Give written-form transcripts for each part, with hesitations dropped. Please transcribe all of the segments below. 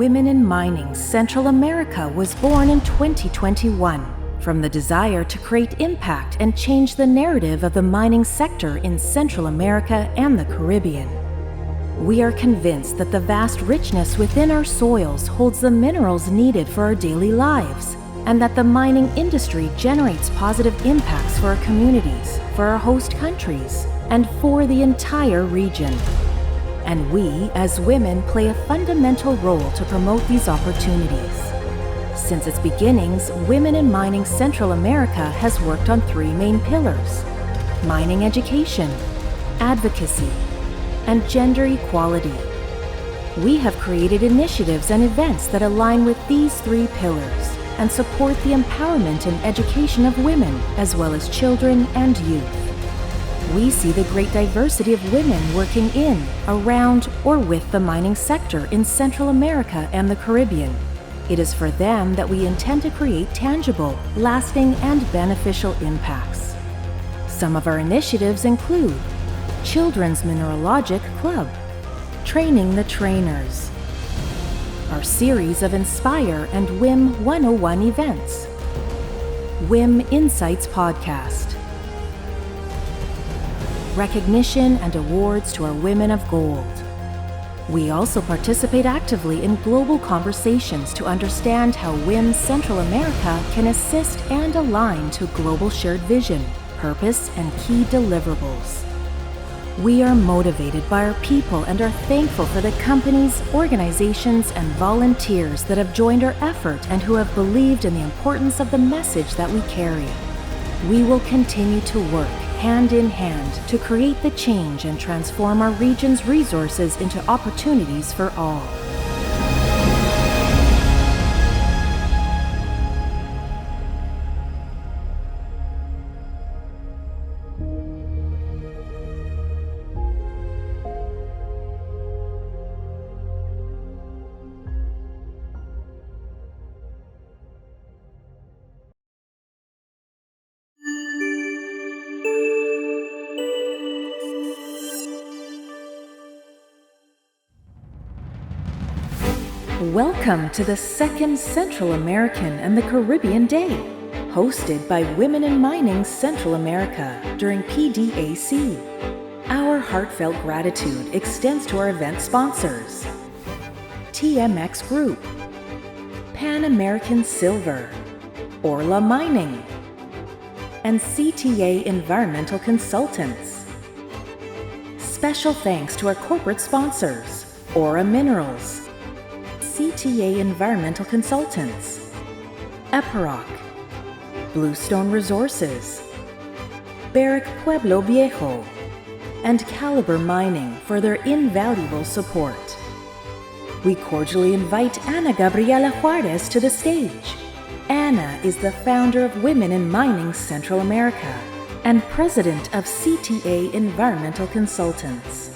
Women in Mining Central America was born in 2021 from the desire to create impact and change the narrative of the mining sector in Central America and the Caribbean. We are convinced that the vast richness within our soils holds the minerals needed for our daily lives, and that the mining industry generates positive impacts for our communities, for our host countries, and for the entire region. And we, as women, play a fundamental role to promote these opportunities. Since its beginnings, Women in Mining Central America has worked on three main pillars: mining education, advocacy, and gender equality. We have created initiatives and events that align with these three pillars and support the empowerment and education of women, as well as children and youth. We see the great diversity of women working in, around, or with the mining sector in Central America and the Caribbean. It is for them that we intend to create tangible, lasting, and beneficial impacts. Some of our initiatives include Children's Mineralogic Club, Training the Trainers, our series of Inspire and WIM 101 events, WIM Insights Podcast, recognition and awards to our Women of Gold. We also participate actively in global conversations to understand how WIM Central America can assist and align to global shared vision, purpose, and key deliverables. We are motivated by our people and are thankful for the companies, organizations, and volunteers that have joined our effort and who have believed in the importance of the message that we carry. We will continue to work hand in hand to create the change and transform our region's resources into opportunities for all. Welcome to the second Central American and the Caribbean Day, hosted by Women in Mining Central America during PDAC. Our heartfelt gratitude extends to our event sponsors: TMX Group, Pan American Silver, Orla Mining, and CTA Environmental Consultants. Special thanks to our corporate sponsors: Aura Minerals, CTA Environmental Consultants, Epiroc, Bluestone Resources, Barrick Pueblo Viejo, and Caliber Mining for their invaluable support. We cordially invite Ana Gabriela Juarez to the stage. Ana is the founder of Women in Mining Central America and president of CTA Environmental Consultants.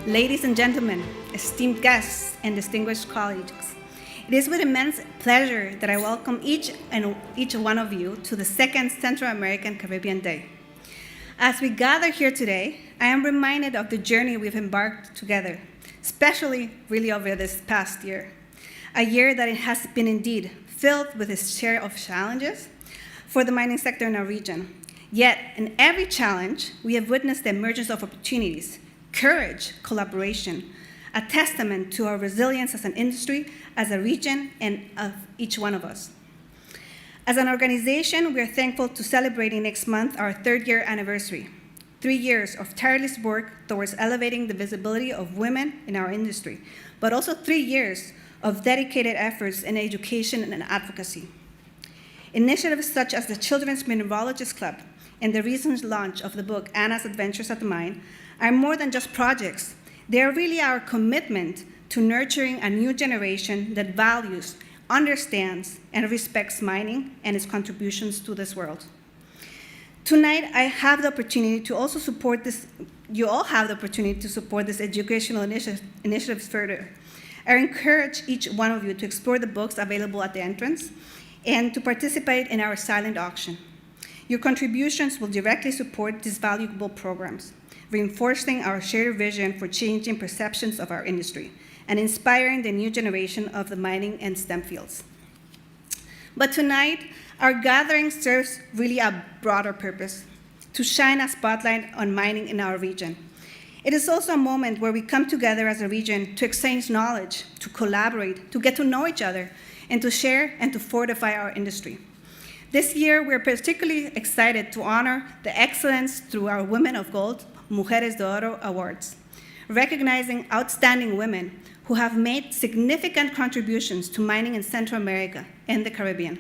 Ladies and gentlemen, esteemed guests, and distinguished colleagues, it is with immense pleasure that I welcome each one of you to the second Central American Caribbean Day. As we gather here today, I am reminded of the journey we've embarked together, especially really over this past year. A year that it has been indeed filled with its share of challenges for the mining sector in our region. Yet, in every challenge, we have witnessed the emergence of opportunities, courage, collaboration, a testament to our resilience as an industry, as a region, and of each one of us. As an organization, we are thankful to celebrating next month our third-year anniversary. 3 years of tireless work towards elevating the visibility of women in our industry, but also 3 years of dedicated efforts in education and advocacy. Initiatives such as the Children's Mineralogist Club and the recent launch of the book Anna's Adventures at the Mine are more than just projects. They are really our commitment to nurturing a new generation that values, understands, and respects mining and its contributions to this world. Tonight, I have the opportunity to also support this, you all have the opportunity to support this educational initiatives further. I encourage each one of you to explore the books available at the entrance and to participate in our silent auction. Your contributions will directly support these valuable programs, reinforcing our shared vision for changing perceptions of our industry and inspiring the new generation of the mining and STEM fields. But tonight, our gathering serves really a broader purpose, to shine a spotlight on mining in our region. It is also a moment where we come together as a region to exchange knowledge, to collaborate, to get to know each other, and to share and to fortify our industry. This year, we're particularly excited to honor the excellence through our Women of Gold, Mujeres de Oro Awards, recognizing outstanding women who have made significant contributions to mining in Central America and the Caribbean.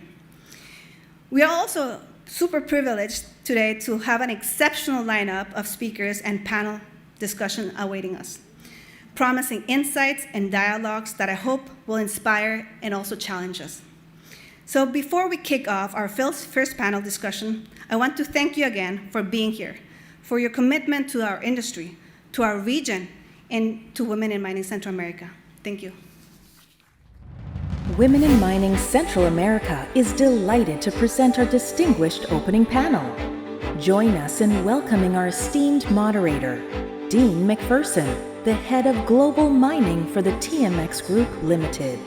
We are also super privileged today to have an exceptional lineup of speakers and panel discussion awaiting us, promising insights and dialogues that I hope will inspire and also challenge us. So before we kick off our first panel discussion, I want to thank you again for being here, for your commitment to our industry, to our region, and to women in mining Central America. Thank you. Women in Mining Central America is delighted to present our distinguished opening panel. Join us in welcoming our esteemed moderator, Dean McPherson, the head of Global Mining for the TMX Group Limited.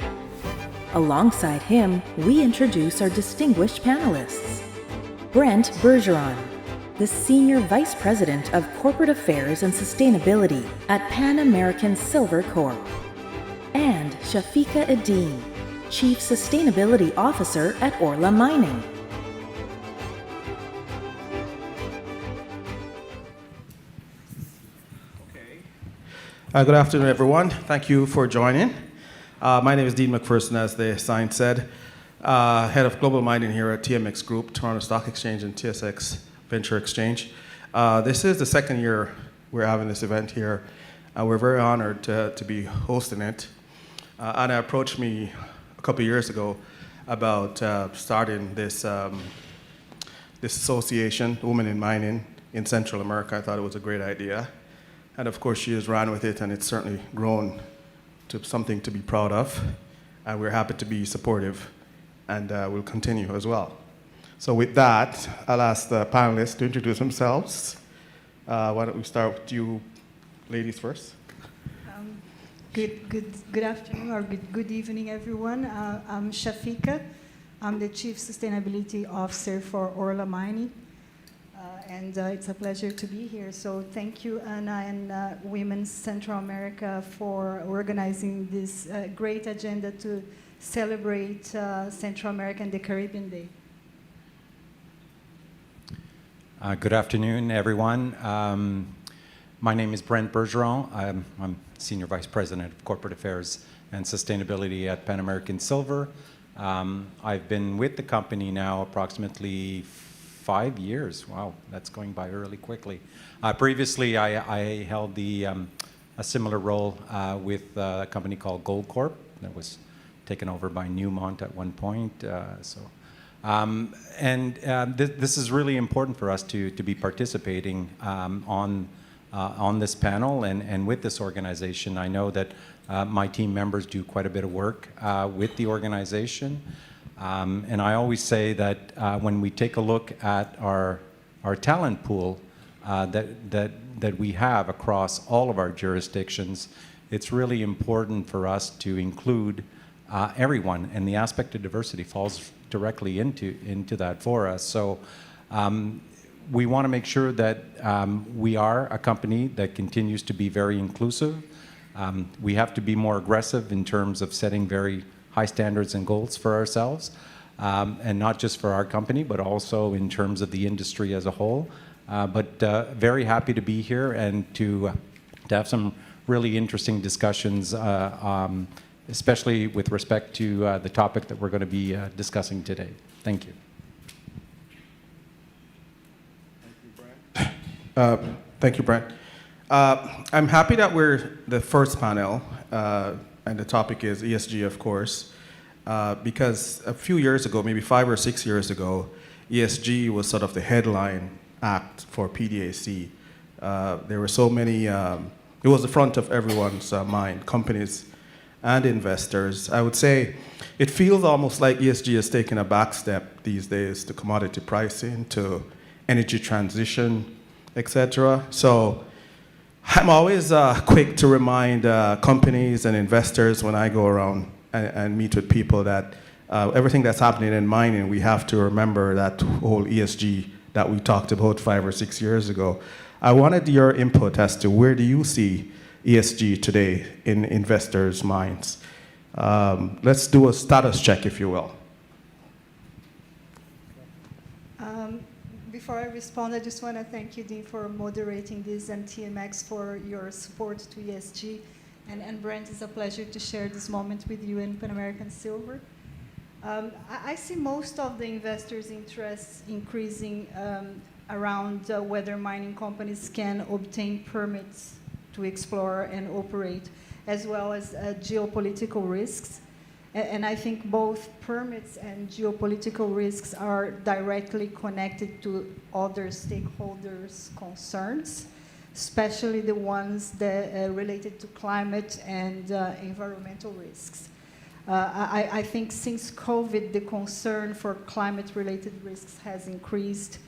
Alongside him, we introduce our distinguished panelists. Brent Bergeron, the Senior Vice President of Corporate Affairs and Sustainability at Pan American Silver Corp. And Shafika Eddine, Chief Sustainability Officer at Orla Mining. Good afternoon, everyone. Thank you for joining. My name is Dean McPherson, as the sign said, head of global mining here at TMX Group, Toronto Stock Exchange and TSX Venture Exchange. This is the second year we're having this event here. We're very honored to be hosting it. Anna approached me a couple of years ago about starting this association, Women in Mining in Central America. I thought it was a great idea. And of course, she has run with it, and it's certainly grown to something to be proud of. And we're happy to be supportive, and we'll continue as well. So with that, I'll ask the panelists to introduce themselves. Why don't we start with you ladies first? Good afternoon or good evening, everyone. I'm Shafika. I'm the Chief Sustainability Officer for Orla Mining. And it's a pleasure to be here. So thank you, Anna and Women Central America, for organizing this great agenda to celebrate Central America and the Caribbean Day. Good afternoon, everyone. My name is Brent Bergeron. I'm Senior Vice President of Corporate Affairs and Sustainability at Pan American Silver. I've been with the company now approximately 5 years. Wow, that's going by really quickly. Previously, I held a similar role with a company called Gold Corp that was taken over by Newmont at one point. This is really important for us to be participating on this panel and with this organization. I know that my team members do quite a bit of work with the organization. And I always say that when we take a look at our talent pool that we have across all of our jurisdictions, it's really important for us to include everyone, and the aspect of diversity falls directly into that for us. So we want to make sure that we are a company that continues to be very inclusive. We have to be more aggressive in terms of setting very high standards and goals for ourselves, and not just for our company, but also in terms of the industry as a whole. But very happy to be here and to have some really interesting discussions, especially with respect to the topic that we're going to be discussing today. Thank you. Thank you, Brent. I'm happy that we're the first panel, and the topic is ESG, of course, because a few years ago, maybe 5 or 6 years ago, ESG was sort of the headline act for PDAC, there were so many, it was the front of everyone's mind, companies and investors. I would say it feels almost like ESG has taken a back step these days to commodity pricing, to energy transition, etc. So I'm always quick to remind companies and investors when I go around and meet with people that everything that's happening in mining, we have to remember that whole ESG that we talked about 5 or 6 years ago. I wanted your input as to where do you see ESG today in investors' minds. Let's do a status check, if you will. Before I respond, I just want to thank you, Dean, for moderating this, and TMX for your support to ESG. And Brent, it's a pleasure to share this moment with you in Pan American Silver. I see most of the investors' interests increasing around whether mining companies can obtain permits to explore and operate, as well as geopolitical risks. And I think both permits and geopolitical risks are directly connected to other stakeholders' concerns, especially the ones that related to climate and environmental risks. I think since COVID, the concern for climate-related risks has increased.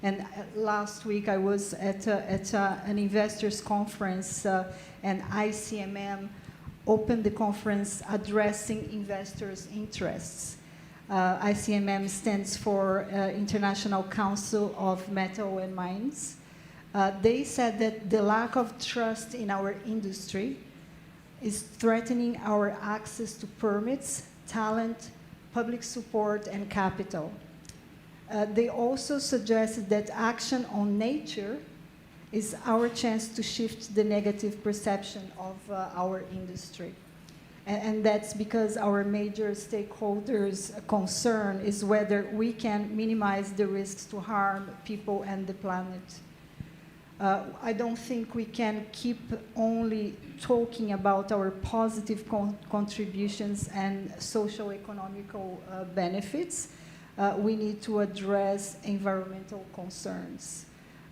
And last week, I was at an investors' conference, and ICMM opened the conference addressing investors' interests. ICMM stands for International Council of Metal and Mines. They said that the lack of trust in our industry is threatening our access to permits, talent, public support, and capital. They also suggested that action on nature is our chance to shift the negative perception of our industry. And that's because our major stakeholders' concern is whether we can minimize the risks to harm people and the planet. I don't think we can keep only talking about our positive contributions and socio-economical benefits. We need to address environmental concerns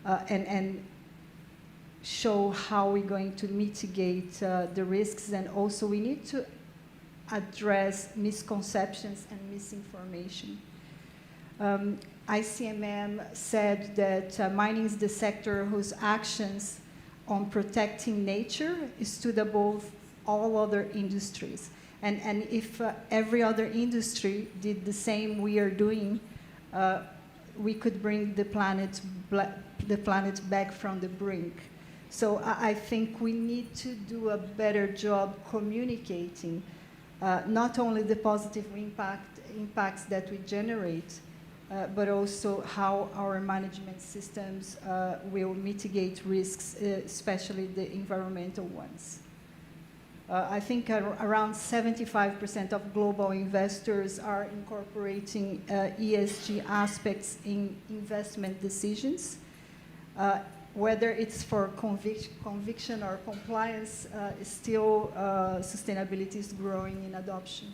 and show how we're going to mitigate the risks, and also we need to address misconceptions and misinformation. ICMM said that mining is the sector whose actions on protecting nature stood above all other industries. And if every other industry did the same we are doing, we could bring the planet back from the brink. So I think we need to do a better job communicating not only the positive impacts that we generate, but also how our management systems will mitigate risks, especially the environmental ones. I think around 75% of global investors are incorporating ESG aspects in investment decisions. Whether it's for conviction or compliance, still sustainability is growing in adoption.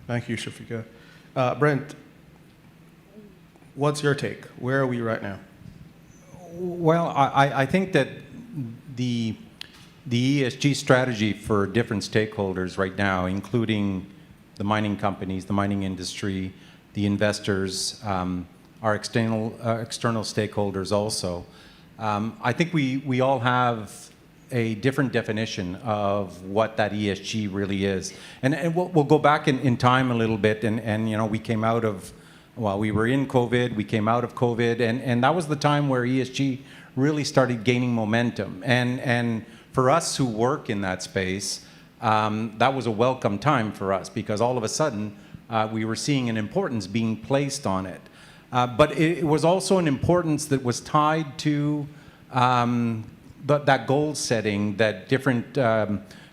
Thank you, Shafika. Brent, what's your take? Where are we right now? Well, I think that the ESG strategy for different stakeholders right now, including the mining companies, the mining industry, the investors, our external stakeholders also, I think we all have a different definition of what that ESG really is. And we'll go back in time a little bit, and you know, we came out of, well, we were in COVID, we came out of COVID, and that was the time where ESG really started gaining momentum. And for us who work in that space, that was a welcome time for us, because all of a sudden we were seeing an importance being placed on it. But it was also an importance that was tied to that goal setting that different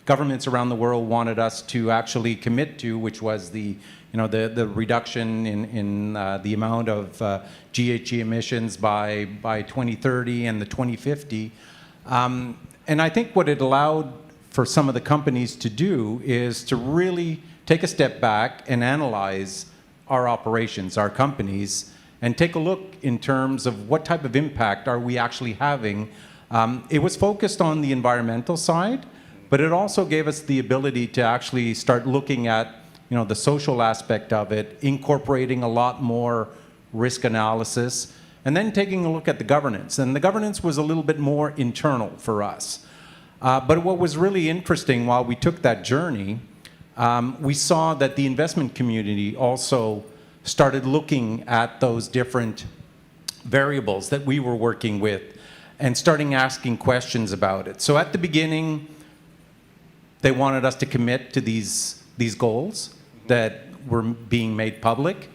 governments around the world wanted us to actually commit to, which was the reduction in the amount of GHG emissions by 2030 and the 2050. And I think what it allowed for some of the companies to do is to really take a step back and analyze our operations, our companies, and take a look in terms of what type of impact are we actually having. It was focused on the environmental side, but it also gave us the ability to actually start looking at the social aspect of it, incorporating a lot more risk analysis, and then taking a look at the governance. And the governance was a little bit more internal for us. But what was really interesting while we took that journey, we saw that the investment community also started looking at those different variables that we were working with and starting asking questions about it. So at the beginning, they wanted us to commit to these goals that were being made public.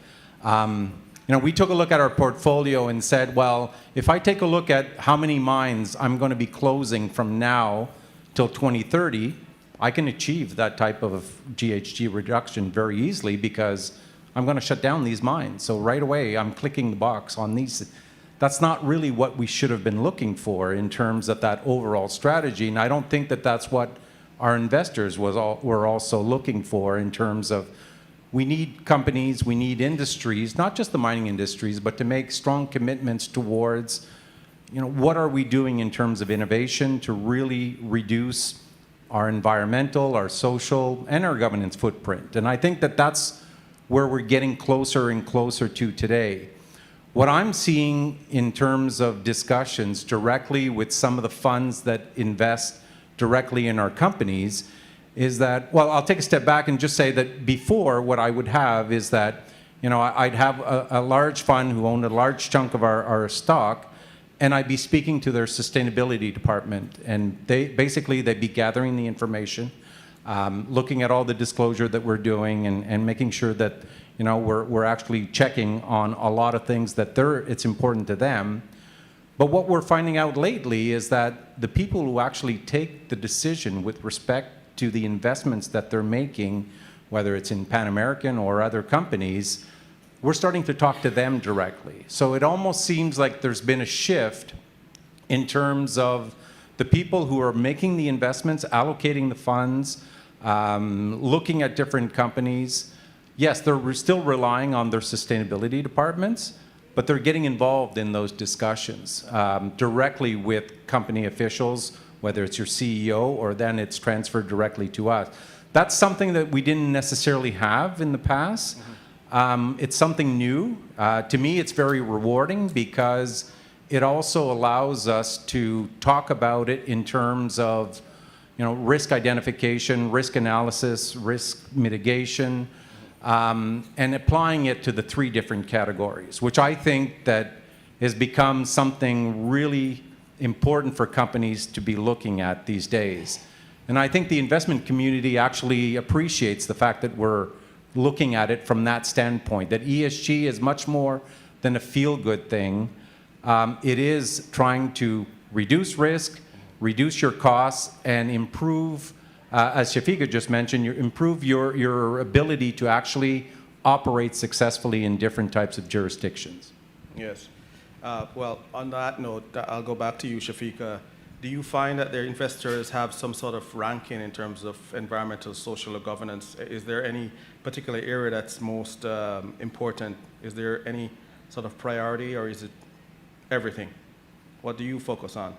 We took a look at our portfolio and said, well, if I take a look at how many mines I'm going to be closing from now till 2030, I can achieve that type of GHG reduction very easily because I'm going to shut down these mines. So right away, I'm clicking the box on these. That's not really what we should have been looking for in terms of that overall strategy. And I don't think that that's what our investors were also looking for in terms of we need companies, we need industries, not just the mining industries, but to make strong commitments towards, what are we doing in terms of innovation to really reduce our environmental, our social, and our governance footprint. And I think that that's where we're getting closer and closer to today. What I'm seeing in terms of discussions directly with some of the funds that invest directly in our companies is that, well, I'll take a step back and just say that before what I would have is that, I'd have a large fund who owned a large chunk of our stock, and I'd be speaking to their sustainability department. And they'd be gathering the information, looking at all the disclosure that we're doing and making sure that, we're actually checking on a lot of things that it's important to them. But what we're finding out lately is that the people who actually take the decision with respect to the investments that they're making, whether it's in Pan American or other companies, we're starting to talk to them directly. So it almost seems like there's been a shift in terms of the people who are making the investments, allocating the funds, looking at different companies. Yes, they're still relying on their sustainability departments, but they're getting involved in those discussions directly with company officials, whether it's your CEO or then it's transferred directly to us. That's something that we didn't necessarily have in the past. It's something new. To me, it's very rewarding because it also allows us to talk about it in terms of risk identification, risk analysis, risk mitigation, and applying it to the 3 different categories, which I think that has become something really important for companies to be looking at these days. And I think the investment community actually appreciates the fact that we're looking at it from that standpoint, that ESG is much more than a feel-good thing. It is trying to reduce risk, reduce your costs, and improve, as Shafika just mentioned, improve your ability to actually operate successfully in different types of jurisdictions. Yes. Well, on that note, I'll go back to you, Shafika. Do you find that their investors have some sort of ranking in terms of environmental, social, or governance? Is there any particular area that's most important? Is there any sort of priority, or is it everything? What do you focus on?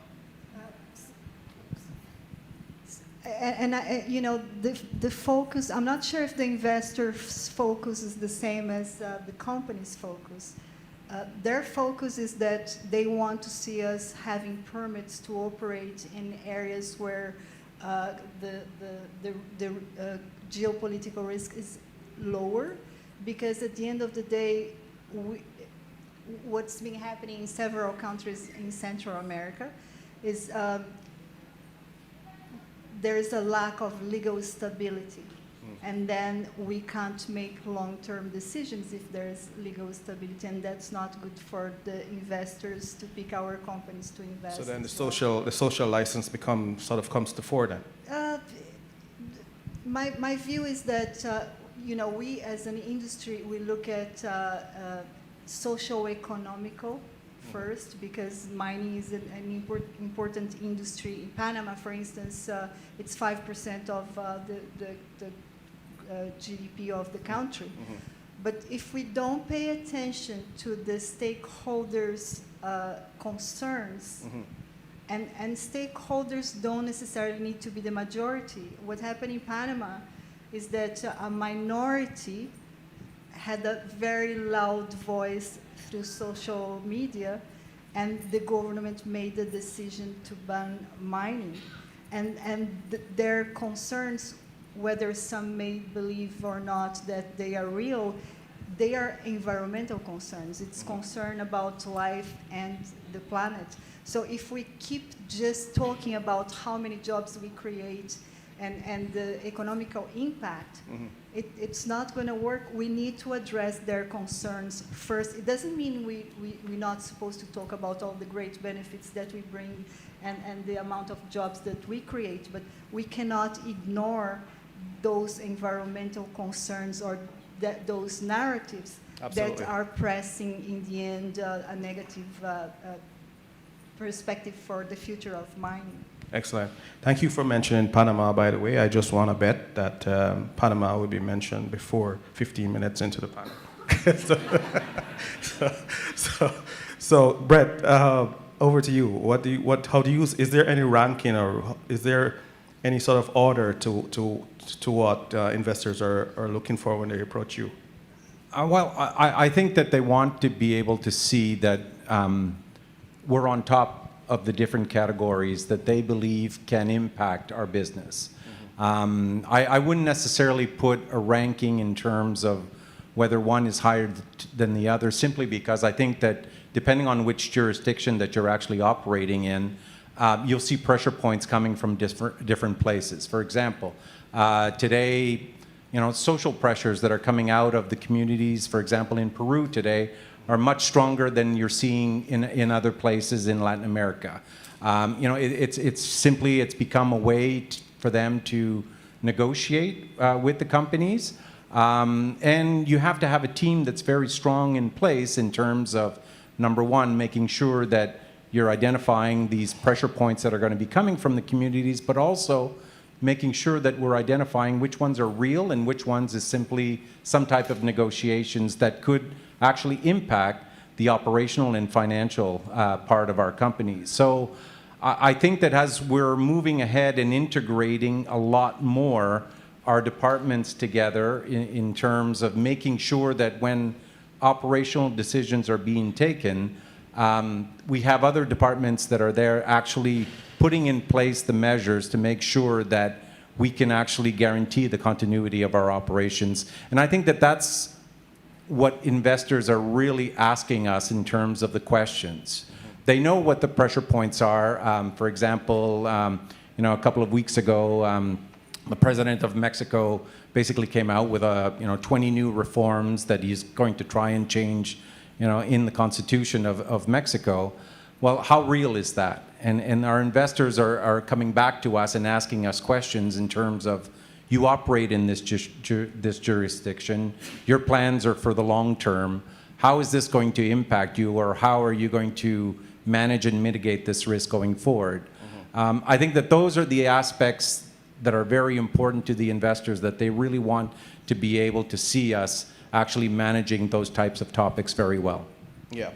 The focus, I'm not sure if the investor's focus is the same as the company's focus. Their focus is that they want to see us having permits to operate in areas where the geopolitical risk is lower, because at the end of the day, what's been happening in several countries in Central America is there is a lack of legal stability. And then we can't make long-term decisions if there's legal stability, and that's not good for the investors to pick our companies to invest. So then the social license comes to fore then? My view is that we as an industry, we look at socio-economical first, because mining is an important industry. In Panama, for instance, it's 5% of the GDP of the country. But if we don't pay attention to the stakeholders' concerns, and stakeholders don't necessarily need to be the majority. What happened in Panama is that a minority had a very loud voice through social media, and the government made the decision to ban mining. And their concerns, whether some may believe or not that they are real, they are environmental concerns. It's concern about life and the planet. So if we keep just talking about how many jobs we create and the economical impact, it's not going to work. We need to address their concerns first. It doesn't mean we're not supposed to talk about all the great benefits that we bring and the amount of jobs that we create, but we cannot ignore those environmental concerns or those narratives Absolutely. that are pressing, in the end, a negative perspective for the future of mining. Excellent. Thank you for mentioning Panama, by the way. I just want to bet that Panama will be mentioned before 15 minutes into the panel. so Brett, over to you. Is there any ranking, or is there any sort of order to what investors are looking for when they approach you? Well, I think that they want to be able to see that we're on top of the different categories that they believe can impact our business. I wouldn't necessarily put a ranking in terms of whether one is higher than the other, simply because I think that depending on which jurisdiction that you're actually operating in, you'll see pressure points coming from different places. For example, today, social pressures that are coming out of the communities, for example, in Peru today, are much stronger than you're seeing in other places in Latin America. It's become a way for them to negotiate with the companies. And you have to have a team that's very strong in place in terms of, number one, making sure that you're identifying these pressure points that are going to be coming from the communities, but also making sure that we're identifying which ones are real and which ones is simply some type of negotiations that could actually impact the operational and financial part of our company. So I think that as we're moving ahead and integrating a lot more our departments together in terms of making sure that when operational decisions are being taken, we have other departments that are there actually putting in place the measures to make sure that we can actually guarantee the continuity of our operations. And I think that that's what investors are really asking us in terms of the questions. They know what the pressure points are. For example, a couple of weeks ago, the president of Mexico basically came out with 20 new reforms that he's going to try and change, in the Constitution of Mexico. Well, how real is that? And our investors are coming back to us and asking us questions in terms of, you operate in this jurisdiction, your plans are for the long term, how is this going to impact you, or how are you going to manage and mitigate this risk going forward? I think that those are the aspects that are very important to the investors, that they really want to be able to see us actually managing those types of topics very well. Yeah.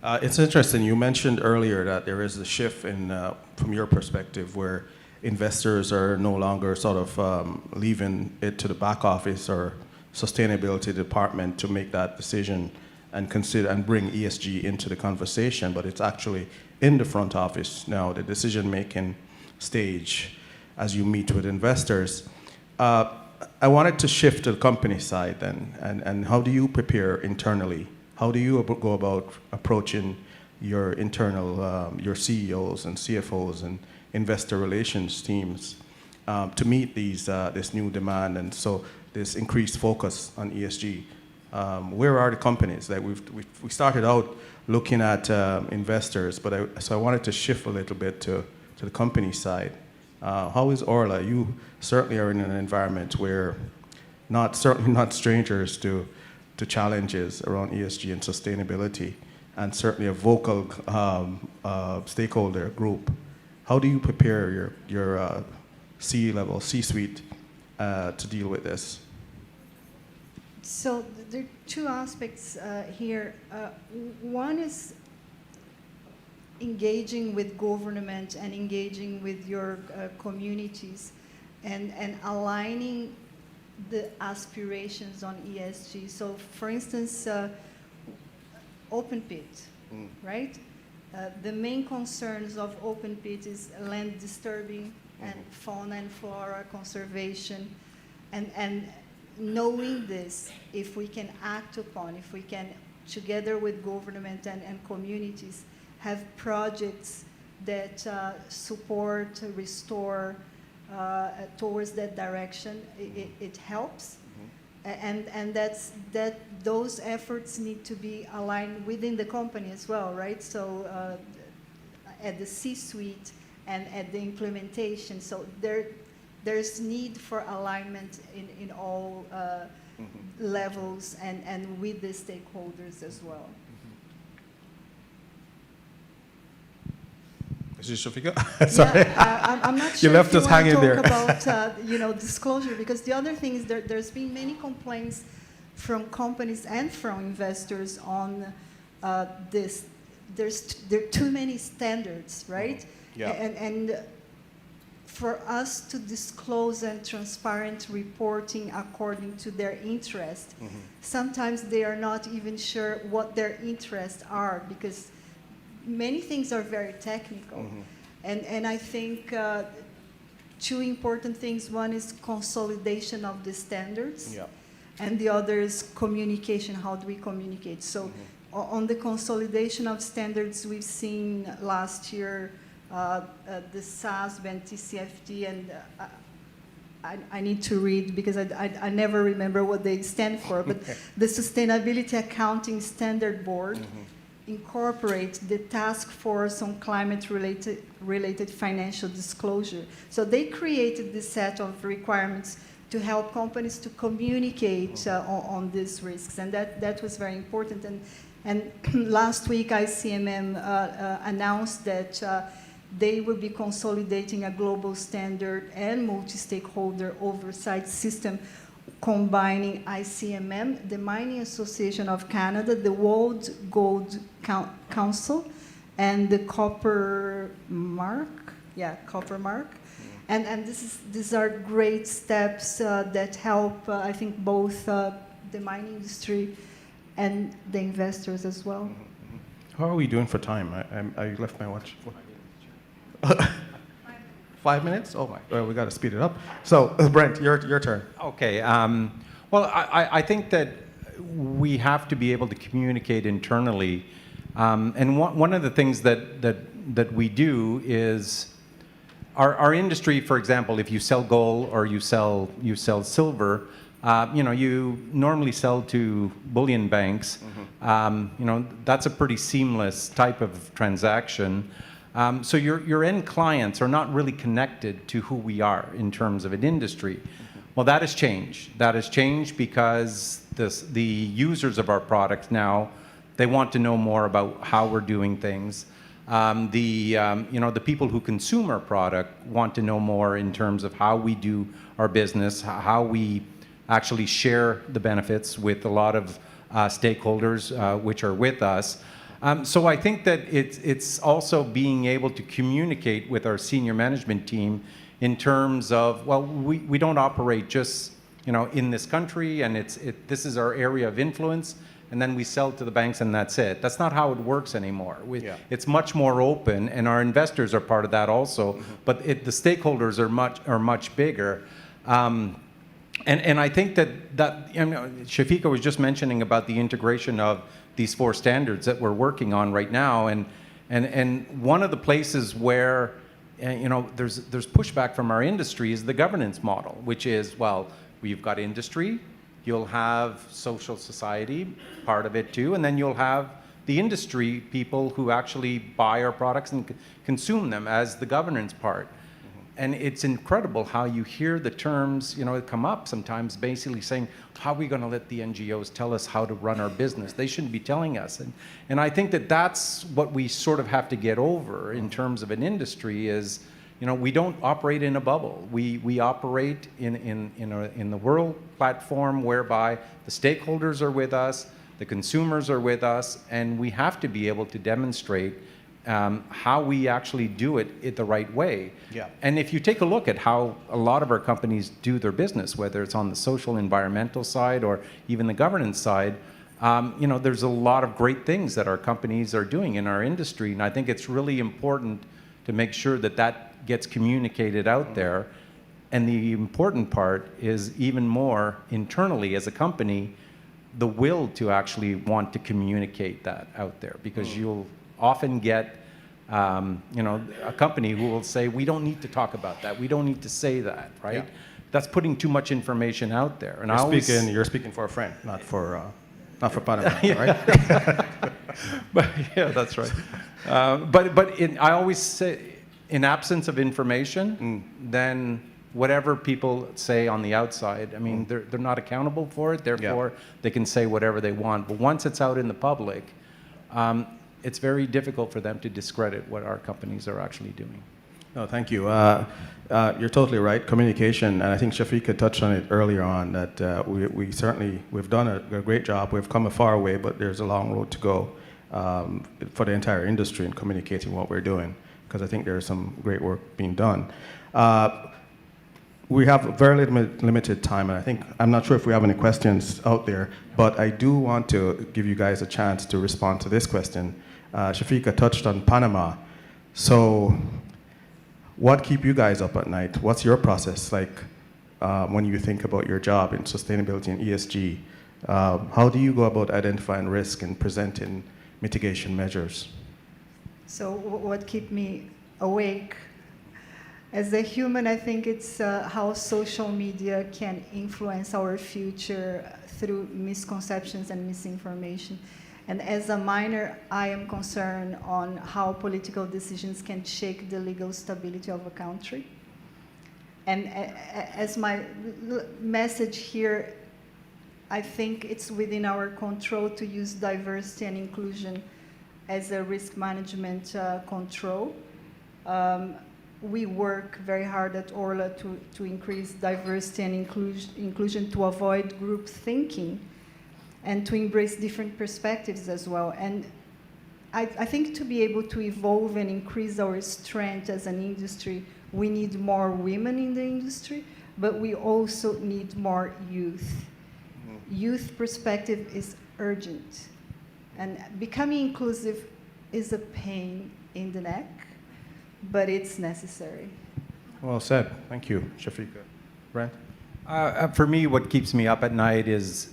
It's interesting. You mentioned earlier that there is a shift from your perspective, where investors are no longer sort of leaving it to the back office or sustainability department to make that decision and consider and bring ESG into the conversation, but it's actually in the front office now, the decision-making stage as you meet with investors. I wanted to shift to the company side then, and how do you prepare internally? How do you go about approaching your internal, your CEOs and CFOs and investor relations teams to meet this new demand, and so this increased focus on ESG? Where are the companies that we started out looking at investors, but so I wanted to shift a little bit to the company side. How is Orla? You certainly are in an environment where certainly not strangers to challenges around ESG and sustainability, and certainly a vocal stakeholder group. How do you prepare your C-level, C-suite to deal with this? So there are two aspects here. One is engaging with government and engaging with your communities and aligning the aspirations on ESG. So for instance, open pit, right? The main concerns of open pit is land disturbing and fauna and flora conservation. And knowing this, if we can act upon, if we can, together with government and communities, have projects that support, restore towards that direction, it helps. And those efforts need to be aligned within the company as well, right? So at the C-suite and at the implementation. So there's need for alignment in all levels and with the stakeholders as well. Is this Shafika? Sorry. Yeah, I'm not sure You left if you us want hanging to there. talk about disclosure, because the other thing is there's been many complaints from companies and from investors on this. There are too many standards, right? Yeah. And for us to disclose and transparent reporting according to their interest, sometimes they are not even sure what their interests are, because many things are very technical. And I think two important things. One is consolidation of the standards. Yeah. And the other is communication. How do we communicate? So on the consolidation of standards, we've seen last year the SASB and TCFD, and I need to read because I never remember what they stand for, but the Sustainability Accounting Standard Board incorporate the Task Force on Climate-related Financial Disclosure. So they created this set of requirements to help companies to communicate on these risks, and that was very important. And last week, ICMM announced that they will be consolidating a global standard and multi-stakeholder oversight system combining ICMM, the Mining Association of Canada, the World Gold Council, and the Copper Mark. Yeah, Copper Mark. And these are great steps that help, I think, both the mining industry and the investors as well. How are we doing for time? I left my watch. 5 minutes? Oh my, well, we got to speed it up. So, Brent, your turn. Okay. Well, I think that we have to be able to communicate internally. And one of the things that we do is our industry, for example, if you sell gold or you sell silver, you normally sell to bullion banks. That's a pretty seamless type of transaction. So your end clients are not really connected to who we are in terms of an industry. Well, that has changed. That has changed because the users of our product now, they want to know more about how we're doing things. The people who consume our product want to know more in terms of how we do our business, how we actually share the benefits with a lot of stakeholders which are with us. So I think that it's also being able to communicate with our senior management team in terms of, well, we don't operate just in this country, and this is our area of influence, and then we sell to the banks and that's it. That's not how it works anymore. It's much more open, and our investors are part of that also. But the stakeholders are much bigger. And I think that Shafika was just mentioning about the integration of these 4 standards that we're working on right now, and one of the places where there's pushback from our industry is the governance model, which is, well, we've got industry, you'll have social society, part of it too, and then you'll have the industry people who actually buy our products and consume them as the governance part. And it's incredible how you hear the terms, come up sometimes basically saying, how are we going to let the NGOs tell us how to run our business? They shouldn't be telling us. And I think that that's what we sort of have to get over in terms of an industry is, we don't operate in a bubble. We operate in the world platform whereby the stakeholders are with us, the consumers are with us, and we have to be able to demonstrate how we actually do it the right way. Yeah. And if you take a look at how a lot of our companies do their business, whether it's on the social, environmental side, or even the governance side, there's a lot of great things that our companies are doing in our industry. And I think it's really important to make sure that that gets communicated out there. And the important part is even more internally as a company, the will to actually want to communicate that out there, because you'll often get a company who will say, we don't need to talk about that, we don't need to say that, right? Yeah. That's putting too much information out there. And You're speaking for a friend, not for Panama, right? But yeah, that's right. I always say, in absence of information, then whatever people say on the outside, I mean, they're not accountable for it, therefore they can say whatever they want. But once it's out in the public, it's very difficult for them to discredit what our companies are actually doing. No, thank you. You're totally right. Communication, and I think Shafika touched on it earlier on, that we've done a great job. We've come a far way, but there's a long road to go for the entire industry in communicating what we're doing, because I think there's some great work being done. We have very limited time, and I'm not sure if we have any questions out there, but I do want to give you guys a chance to respond to this question. Shafika touched on Panama. So what keep you guys up at night? What's your process like when you think about your job in sustainability and ESG? How do you go about identifying risk and presenting mitigation measures? So what keeps me awake as a human, I think it's how social media can influence our future through misconceptions and misinformation. And as a miner, I am concerned on how political decisions can shake the legal stability of a country. And as my message here, I think it's within our control to use diversity and inclusion as a risk management control. We work very hard at Orla to increase diversity and inclusion to avoid group thinking and to embrace different perspectives as well. And I think to be able to evolve and increase our strength as an industry, we need more women in the industry, but we also need more youth. Youth perspective is urgent. And becoming inclusive is a pain in the neck, but it's necessary. Well said. Thank you, Shafika. Brent? For me, what keeps me up at night is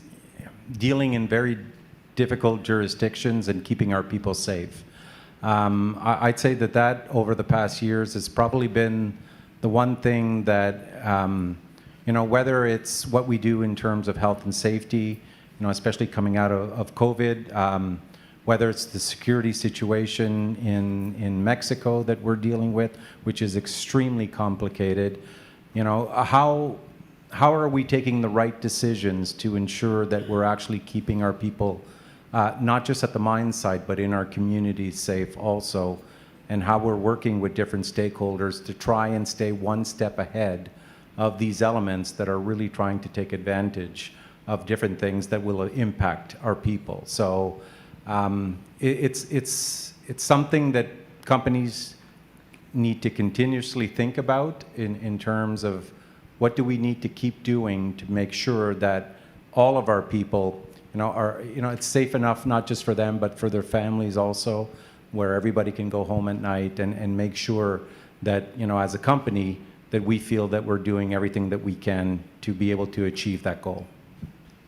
dealing in very difficult jurisdictions and keeping our people safe. I'd say that over the past years has probably been the one thing that, whether it's what we do in terms of health and safety, especially coming out of COVID, whether it's the security situation in Mexico that we're dealing with, which is extremely complicated, how are we taking the right decisions to ensure that we're actually keeping our people, not just at the mine site, but in our communities safe also, and how we're working with different stakeholders to try and stay one step ahead of these elements that are really trying to take advantage of different things that will impact our people. So it's something that companies need to continuously think about in terms of what do we need to keep doing to make sure that all of our people, it's safe enough not just for them but for their families also, where everybody can go home at night and make sure that, as a company, that we feel that we're doing everything that we can to be able to achieve that goal.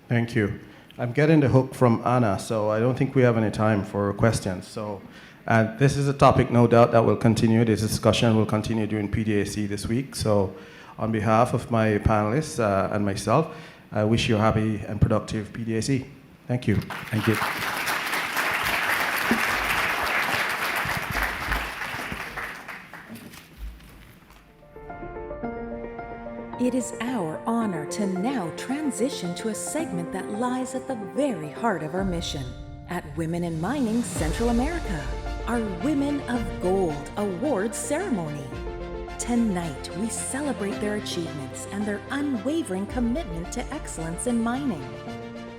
Thank you. I'm getting the hook from Anna, so I don't think we have any time for questions. So, and this is a topic, no doubt, that will continue. This discussion will continue during PDAC this week. So, on behalf of my panelists and myself, I wish you a happy and productive PDAC. Thank you. Thank you. It is our honor to now transition to a segment that lies at the very heart of our mission. At Women in Mining Central America, our Women of Gold Awards ceremony. Tonight, we celebrate their achievements and their unwavering commitment to excellence in mining.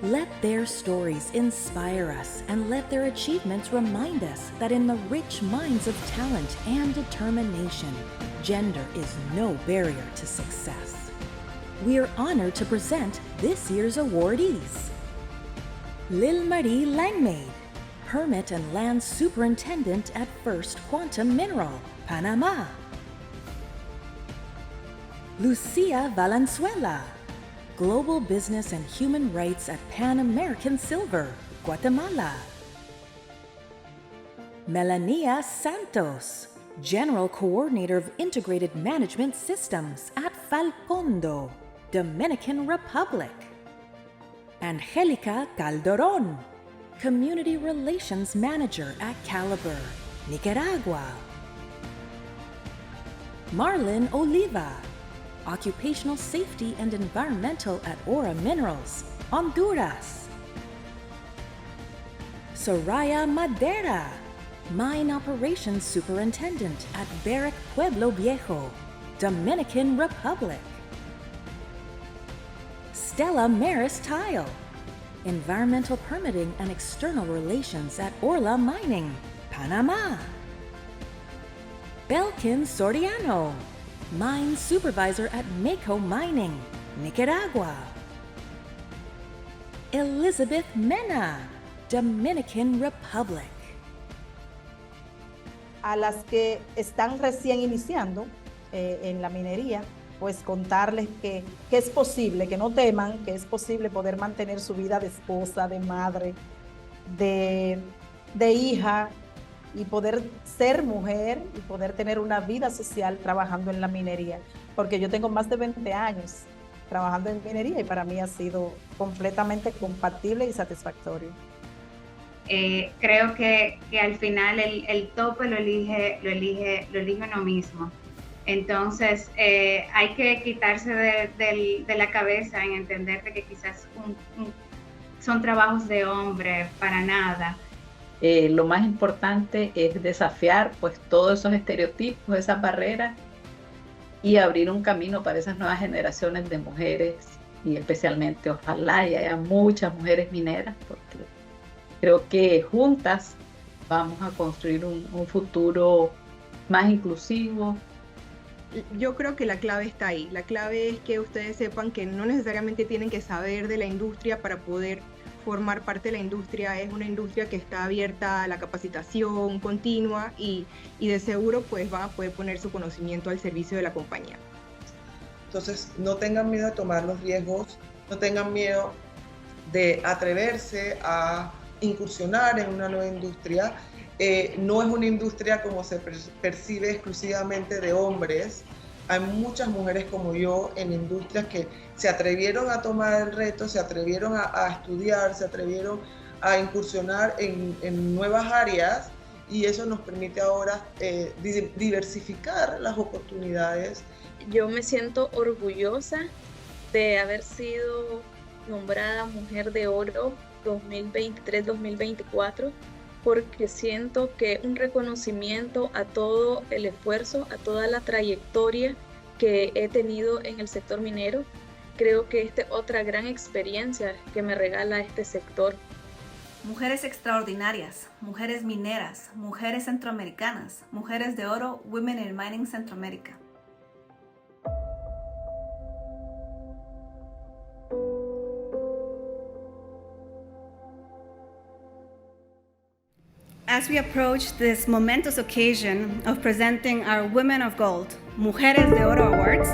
Let their stories inspire us and let their achievements remind us that in the rich mines of talent and determination, gender is no barrier to success. We are honored to present this year's awardees. Lil Marie Langmaid, Permit and Land Superintendent at First Quantum Mineral, Panama. Lucia Valenzuela, Global Business and Human Rights at Pan American Silver, Guatemala. Melania Santos, General Coordinator of Integrated Management Systems at Falcondo, Dominican Republic. Angelica Calderon, Community Relations Manager at Caliber, Nicaragua. Marlon Oliva, Occupational Safety and Environmental at Ora Minerals, Honduras. Soraya Madera, Mine Operations Superintendent at Barrick Pueblo Viejo, Dominican Republic. Stella Maris Tile, Environmental Permitting and External Relations at Orla Mining, Panama. Belkin Soriano, Mine Supervisor at Mako Mining, Nicaragua. Elizabeth Mena, Dominican Republic. A las que están recién iniciando en la minería, pues contarles que es posible, que no teman, que es posible poder mantener su vida de esposa, de madre, de hija, y poder ser mujer y poder tener una vida social trabajando en la minería, porque yo tengo más de 20 años trabajando en minería y para mí ha sido completamente compatible y satisfactorio. Creo que al final el tope lo elige uno mismo. Entonces hay que quitarse de la cabeza en entender de que quizás son trabajos de hombre para nada. Lo más importante es desafiar pues todos esos estereotipos, esas barreras y abrir un camino para esas nuevas generaciones de mujeres y especialmente ojalá y haya muchas mujeres mineras porque creo que juntas vamos a construir un futuro más inclusivo. Yo creo que la clave está ahí. La clave es que ustedes sepan que no necesariamente tienen que saber de la industria para poder formar parte de la industria. Es una industria que está abierta a la capacitación continua y de seguro pues van a poder poner su conocimiento al servicio de la compañía. Entonces no tengan miedo de tomar los riesgos, no tengan miedo de atreverse a incursionar en una nueva industria. No es una industria como se percibe exclusivamente de hombres. Hay muchas mujeres como yo en industrias que se atrevieron a tomar el reto, se atrevieron a estudiar, se atrevieron a incursionar en nuevas áreas y eso nos permite ahora diversificar las oportunidades. Yo me siento orgullosa de haber sido nombrada Mujer de Oro 2023-2024 porque siento que un reconocimiento a todo el esfuerzo, a toda la trayectoria que he tenido en el sector minero. Creo que esta es otra gran experiencia que me regala este sector. Mujeres extraordinarias, mujeres mineras, mujeres centroamericanas, Mujeres de Oro, Women in Mining Centroamérica. As we approach this momentous occasion of presenting our Women of Gold, Mujeres de Oro Awards,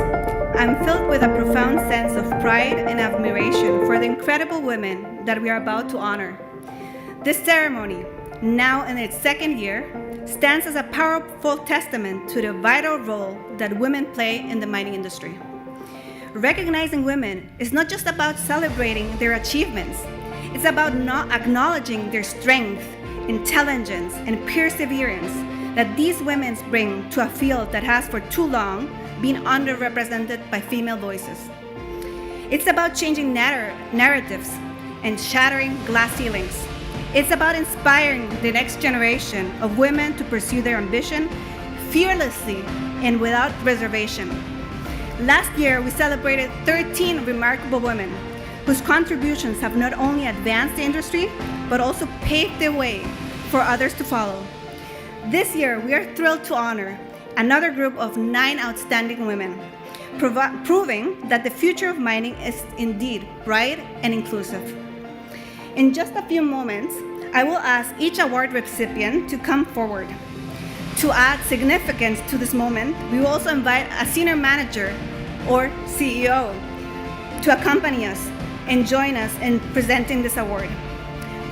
I'm filled with a profound sense of pride and admiration for the incredible women that we are about to honor. This ceremony, now in its second year, stands as a powerful testament to the vital role that women play in the mining industry. Recognizing women is not just about celebrating their achievements, it's about not acknowledging their strength, intelligence, and perseverance that these women bring to a field that has for too long been underrepresented by female voices. It's about changing narratives and shattering glass ceilings. It's about inspiring the next generation of women to pursue their ambition fearlessly and without reservation. Last year, we celebrated 13 remarkable women whose contributions have not only advanced the industry, but also paved the way for others to follow. This year, we are thrilled to honor another group of 9 outstanding women, proving that the future of mining is indeed bright and inclusive. In just a few moments, I will ask each award recipient to come forward. To add significance to this moment, we will also invite a senior manager or CEO to accompany us and join us in presenting this award.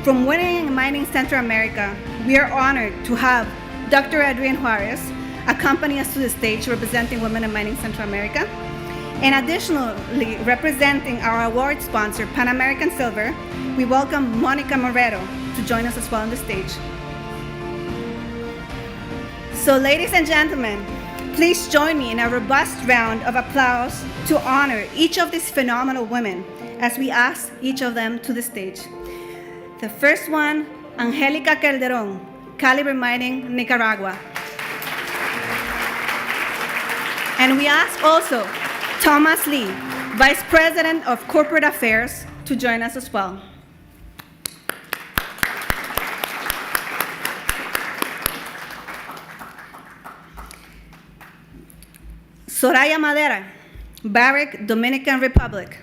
From Women in Mining Central America, we are honored to have Dr. Adrienne Juarez accompany us to the stage representing Women in Mining Central America. And additionally, representing our award sponsor, Pan American Silver, we welcome Monica Moreto to join us as well on the stage. So ladies and gentlemen, please join me in a robust round of applause to honor each of these phenomenal women as we ask each of them to the stage. The first one, Angelica Calderon, Calibre Mining, Nicaragua. And we ask also Thomas Lee, Vice President of Corporate Affairs, to join us as well. Soraya Madera, Barrick, Dominican Republic.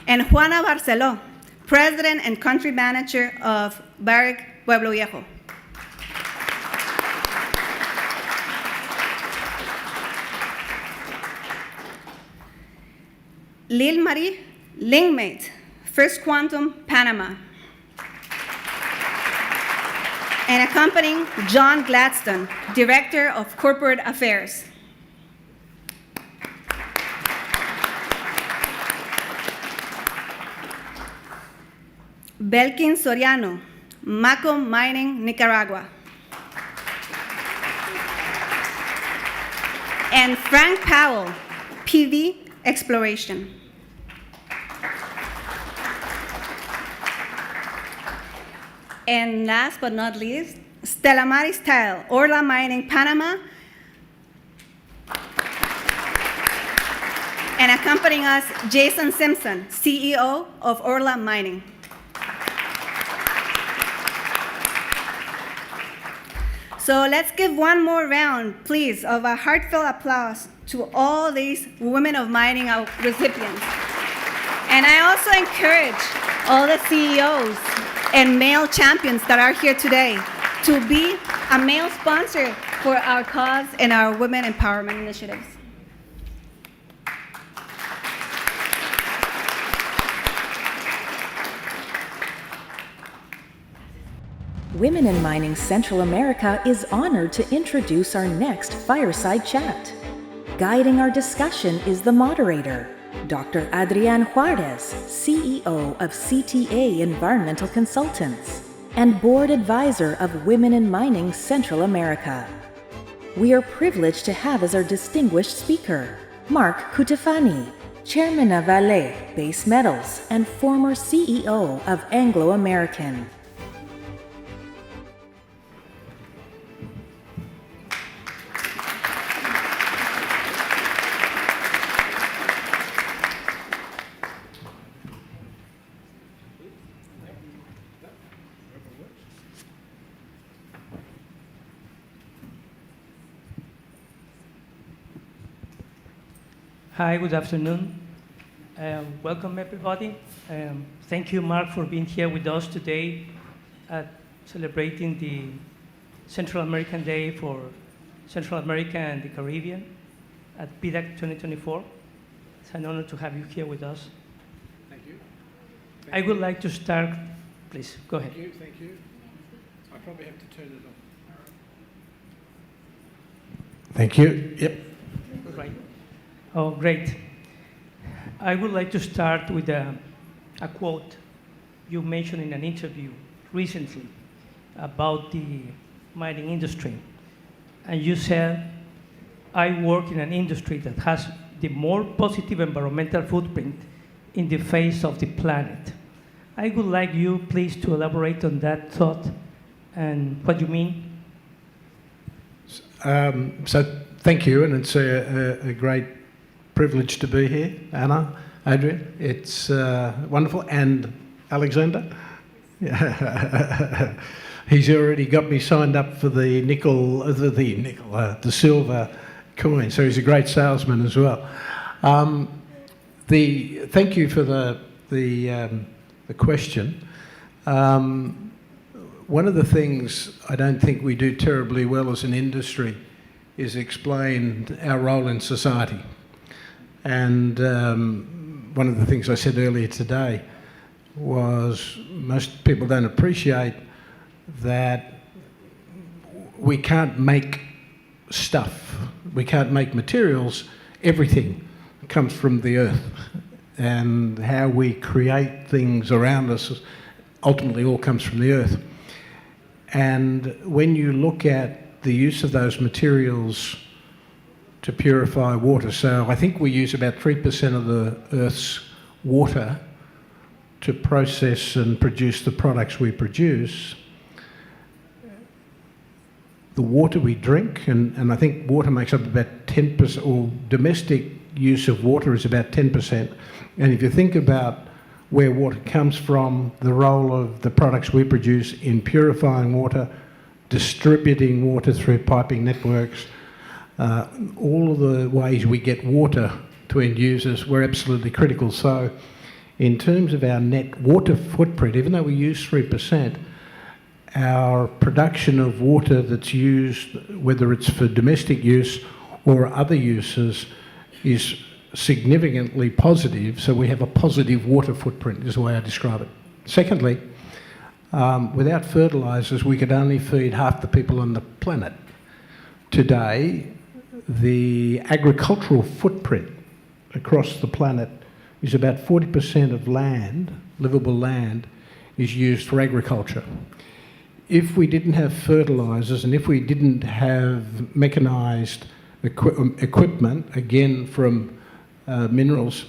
And Juana Barceló, President and Country Manager of Barrick, Pueblo Viejo. Lil Marie Lingmate, First Quantum, Panama. And accompanying John Gladstone, Director of Corporate Affairs. Belkin Soriano, Maco Mining, Nicaragua. And Frank Powell, PV Exploration. And last but not least, Stella Maris Tile, Orla Mining, Panama. And accompanying us, Jason Simpson, CEO of Orla Mining. So let's give one more round, please, of a heartfelt applause to all these Women of Mining recipients. And I also encourage all the CEOs and male champions that are here today to be a male sponsor for our cause and our women empowerment initiatives. Women in Mining Central America is honored to introduce our next fireside chat. Guiding our discussion is the moderator, Dr. Adrienne Juarez, CEO of CTA Environmental Consultants and Board Advisor of Women in Mining Central America. We are privileged to have as our distinguished speaker, Mark Cutifani, Chairman of Vale Base Metals and former CEO of Anglo American. Hi, good afternoon. Welcome, everybody. Thank you, Mark, for being here with us today at celebrating the Central American Day for Central America and the Caribbean at PDAC 2024. It's an honor to have you here with us. Thank you. I would like to start, please, go ahead. Thank you. I probably have to turn it on. Thank you. Yep. Right. Oh, great. I would like to start with a quote you mentioned in an interview recently about the mining industry. And you said, I work in an industry that has the more positive environmental footprint in the face of the planet. I would like you, please, to elaborate on that thought and what you mean. So thank you, and it's a great privilege to be here, Anna, Adrian. It's wonderful, and Alexander. He's already got me signed up for the the silver coin, so he's a great salesman as well. Thank you for the question. One of the things I don't think we do terribly well as an industry is explain our role in society. And one of the things I said earlier today was most people don't appreciate that we can't make stuff, we can't make materials, everything comes from the earth. And how we create things around us ultimately all comes from the earth. And when you look at the use of those materials to purify water, so I think we use about 3% of the Earth's water to process and produce the products we produce. The water we drink, and I think water makes up about 10%, or domestic use of water is about 10%. And if you think about where water comes from, the role of the products we produce in purifying water, distributing water through piping networks, all of the ways we get water to end users, we're absolutely critical. So in terms of our net water footprint, even though we use 3%, our production of water that's used, whether it's for domestic use or other uses, is significantly positive. So we have a positive water footprint, is the way I describe it. Secondly, without fertilisers, we could only feed half the people on the planet. Today, the agricultural footprint across the planet is about 40% of land, livable land, is used for agriculture. If we didn't have fertilisers and if we didn't have mechanised equipment, again from minerals,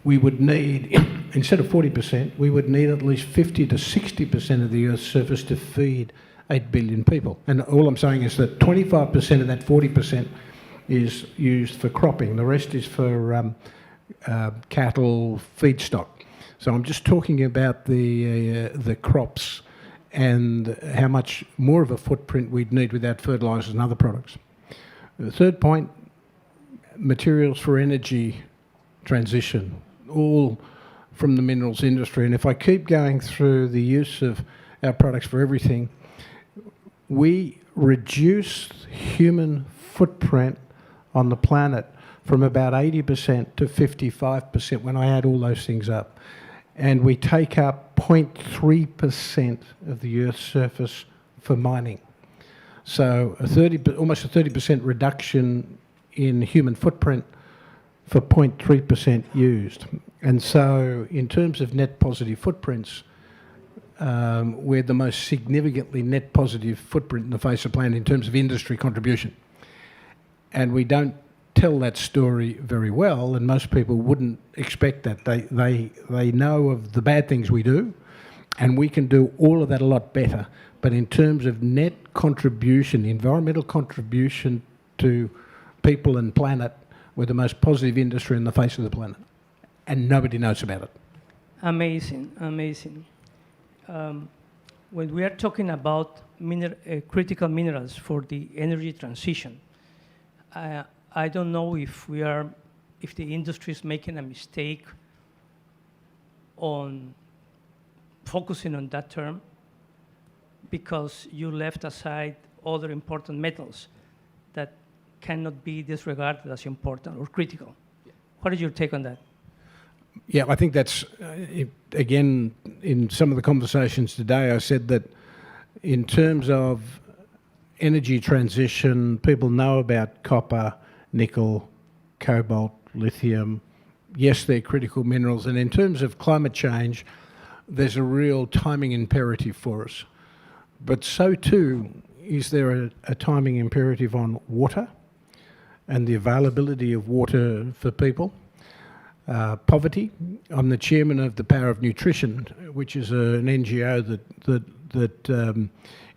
we would need, instead of 40%, we would need at least 50 to 60% of the Earth's surface to feed 8 billion people. And all I'm saying is that 25% of that 40% is used for cropping. The rest is for cattle feedstock. So I'm just talking about the crops and how much more of a footprint we'd need without fertilisers and other products. The third point, materials for energy transition, all from the minerals industry. And if I keep going through the use of our products for everything, we reduce human footprint on the planet from about 80% to 55% when I add all those things up. And we take up 0.3% of the Earth's surface for mining. So almost a 30% reduction in human footprint for 0.3% used. And so in terms of net positive footprints, we're the most significantly net positive footprint in the face of the planet in terms of industry contribution. And we don't tell that story very well, and most people wouldn't expect that. They know of the bad things we do, and we can do all of that a lot better. But in terms of net contribution, environmental contribution to people and planet, we're the most positive industry in the face of the planet, and nobody knows about it. Amazing, amazing. When we are talking about critical minerals for the energy transition, I don't know if the industry is making a mistake on focusing on that term, because you left aside other important metals that cannot be disregarded as important or critical. What is your take on that? Yeah, I think that's, again, in some of the conversations today, I said that in terms of energy transition, people know about copper, nickel, cobalt, lithium. Yes, they're critical minerals. And in terms of climate change, there's a real timing imperative for us. But so too is there a timing imperative on water and the availability of water for people. poverty. I'm the chairman of the Power of Nutrition, which is an NGO that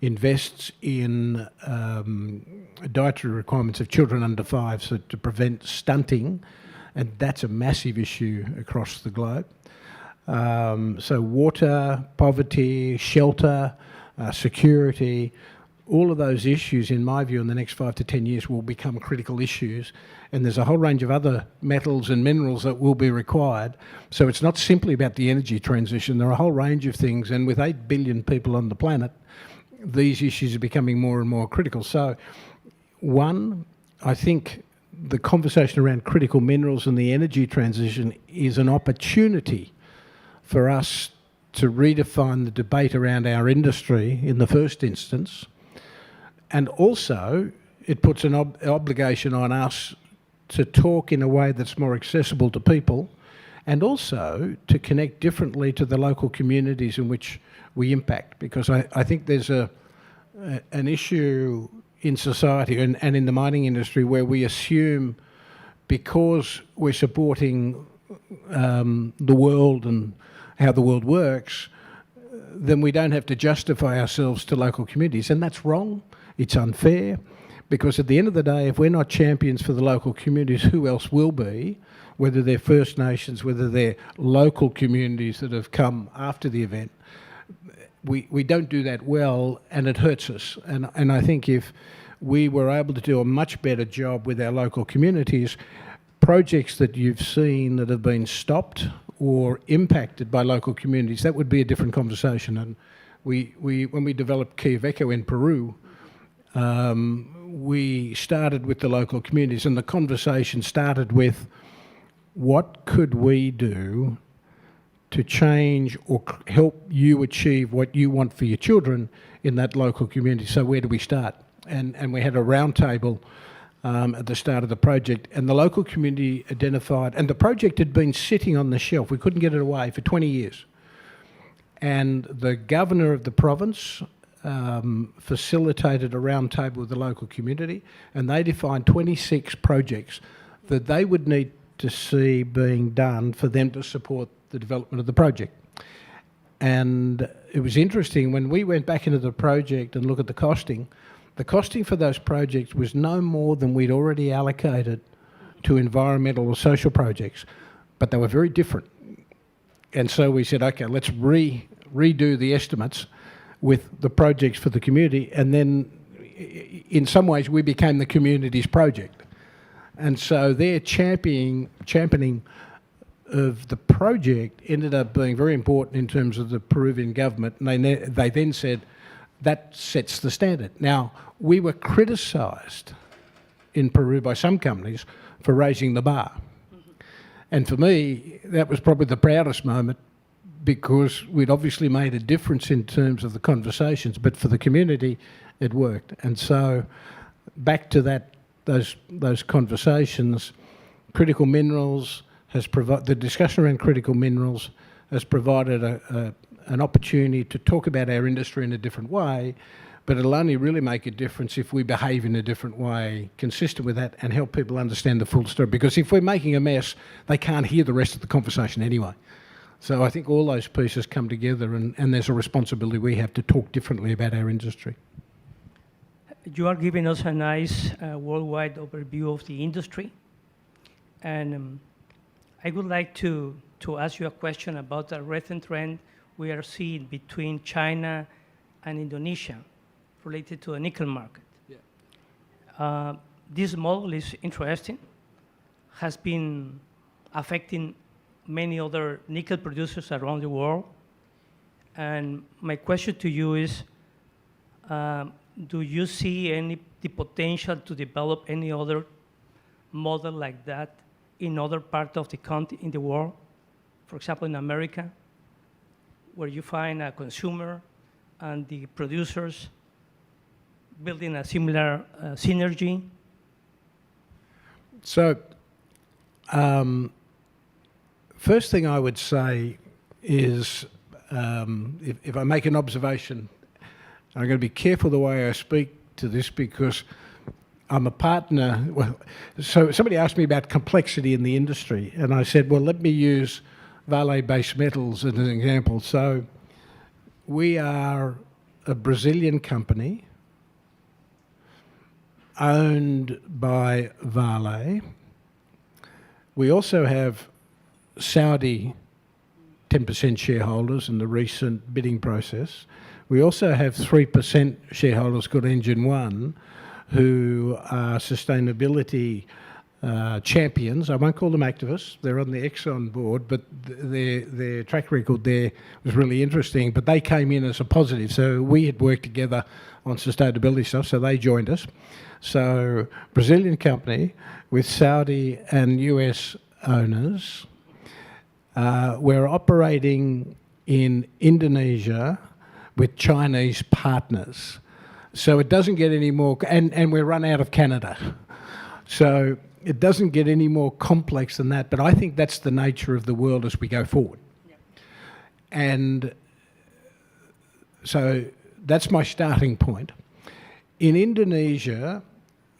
invests in dietary requirements of children under 5, so to prevent stunting, and that's a massive issue across the globe. So water, poverty, shelter, security, all of those issues, in my view, in the next 5 to 10 years will become critical issues. And there's a whole range of other metals and minerals that will be required. So it's not simply about the energy transition. There are a whole range of things. And with 8 billion people on the planet, these issues are becoming more and more critical. So, one, I think the conversation around critical minerals and the energy transition is an opportunity for us to redefine the debate around our industry in the first instance. And also, it puts an obligation on us to talk in a way that's more accessible to people, and also to connect differently to the local communities in which we impact. Because I think there's an issue in society and in the mining industry where we assume because we're supporting the world and how the world works, then we don't have to justify ourselves to local communities. And that's wrong. It's unfair. Because at the end of the day, if we're not champions for the local communities, who else will be? Whether they're First Nations, whether they're local communities that have come after the event. We don't do that well, and it hurts us. And I think if we were able to do a much better job with our local communities, projects that you've seen that have been stopped or impacted by local communities, that would be a different conversation. And when we developed Quellaveco in Peru, we started with the local communities, and the conversation started with what could we do to change or help you achieve what you want for your children in that local community. So where do we start? And we had a round table at the start of the project, and the local community identified, and the project had been sitting on the shelf. We couldn't get it away for 20 years. And the governor of the province facilitated a round table with the local community, and they defined 26 projects that they would need to see being done for them to support the development of the project. And it was interesting, when we went back into the project and looked at the costing for those projects was no more than we'd already allocated to environmental or social projects, but they were very different. And so we said, okay, let's redo the estimates with the projects for the community, and then in some ways we became the community's project. And so their championing of the project ended up being very important in terms of the Peruvian government, and they then said, that sets the standard. Now, we were criticised in Peru by some companies for raising the bar. And for me, that was probably the proudest moment, because we'd obviously made a difference in terms of the conversations, but for the community, it worked. And so back to those conversations, critical minerals has provided, the discussion around critical minerals has provided an opportunity to talk about our industry in a different way, but it'll only really make a difference if we behave in a different way, consistent with that, and help people understand the full story. Because if we're making a mess, they can't hear the rest of the conversation anyway. So I think all those pieces come together, and there's a responsibility we have to talk differently about our industry. You are giving us a nice worldwide overview of the industry. And I would like to ask you a question about the recent trend we are seeing between China and Indonesia related to the nickel market. Yeah. This model is interesting, has been affecting many other nickel producers around the world. And my question to you is, do you see the potential to develop any other model like that in other parts of the country, in the world? For example, in America, where you find a consumer and the producers building a similar synergy? So, first thing I would say is, if I make an observation, I'm going to be careful the way I speak to this, because I'm a partner. Well, so somebody asked me about complexity in the industry, and I said, well, let me use Vale Base Metals as an example. So we are a Brazilian company owned by Vale. We also have Saudi 10% shareholders in the recent bidding process. We also have 3% shareholders called Engine One, who are sustainability champions. I won't call them activists. They're on the Exxon board, but their track record there was really interesting. But they came in as a positive. So we had worked together on sustainability stuff, so they joined us. So Brazilian company with Saudi and US owners. We're operating in Indonesia with Chinese partners. So it doesn't get any more, and we're run out of Canada. So it doesn't get any more complex than that, but I think that's the nature of the world as we go forward. Yep. And so that's my starting point. In Indonesia,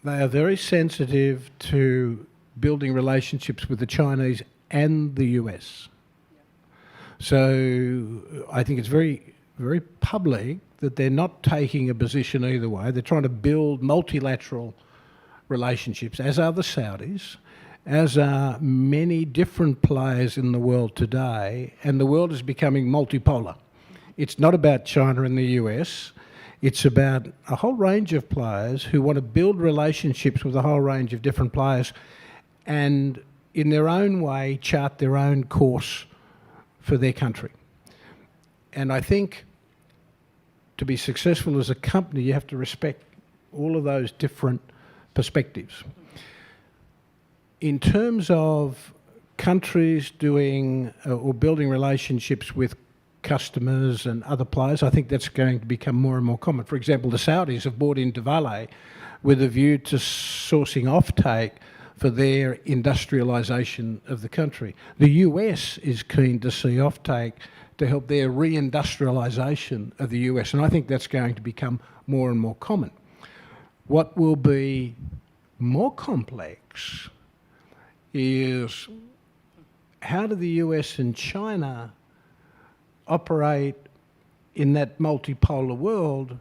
they are very sensitive to building relationships with the Chinese and the US. So I think it's very, very public that they're not taking a position either way. They're trying to build multilateral relationships, as are the Saudis, as are many different players in the world today, and the world is becoming multipolar. It's not about China and the US. It's about a whole range of players who want to build relationships with a whole range of different players and, in their own way, chart their own course for their country. And I think to be successful as a company, you have to respect all of those different perspectives. In terms of countries doing or building relationships with customers and other players, I think that's going to become more and more common. For example, the Saudis have bought into Vale with a view to sourcing offtake for their industrialisation of the country. The US is keen to see offtake to help their reindustrialisation of the US, and I think that's going to become more and more common. What will be more complex is how do the US and China operate in that multipolar world,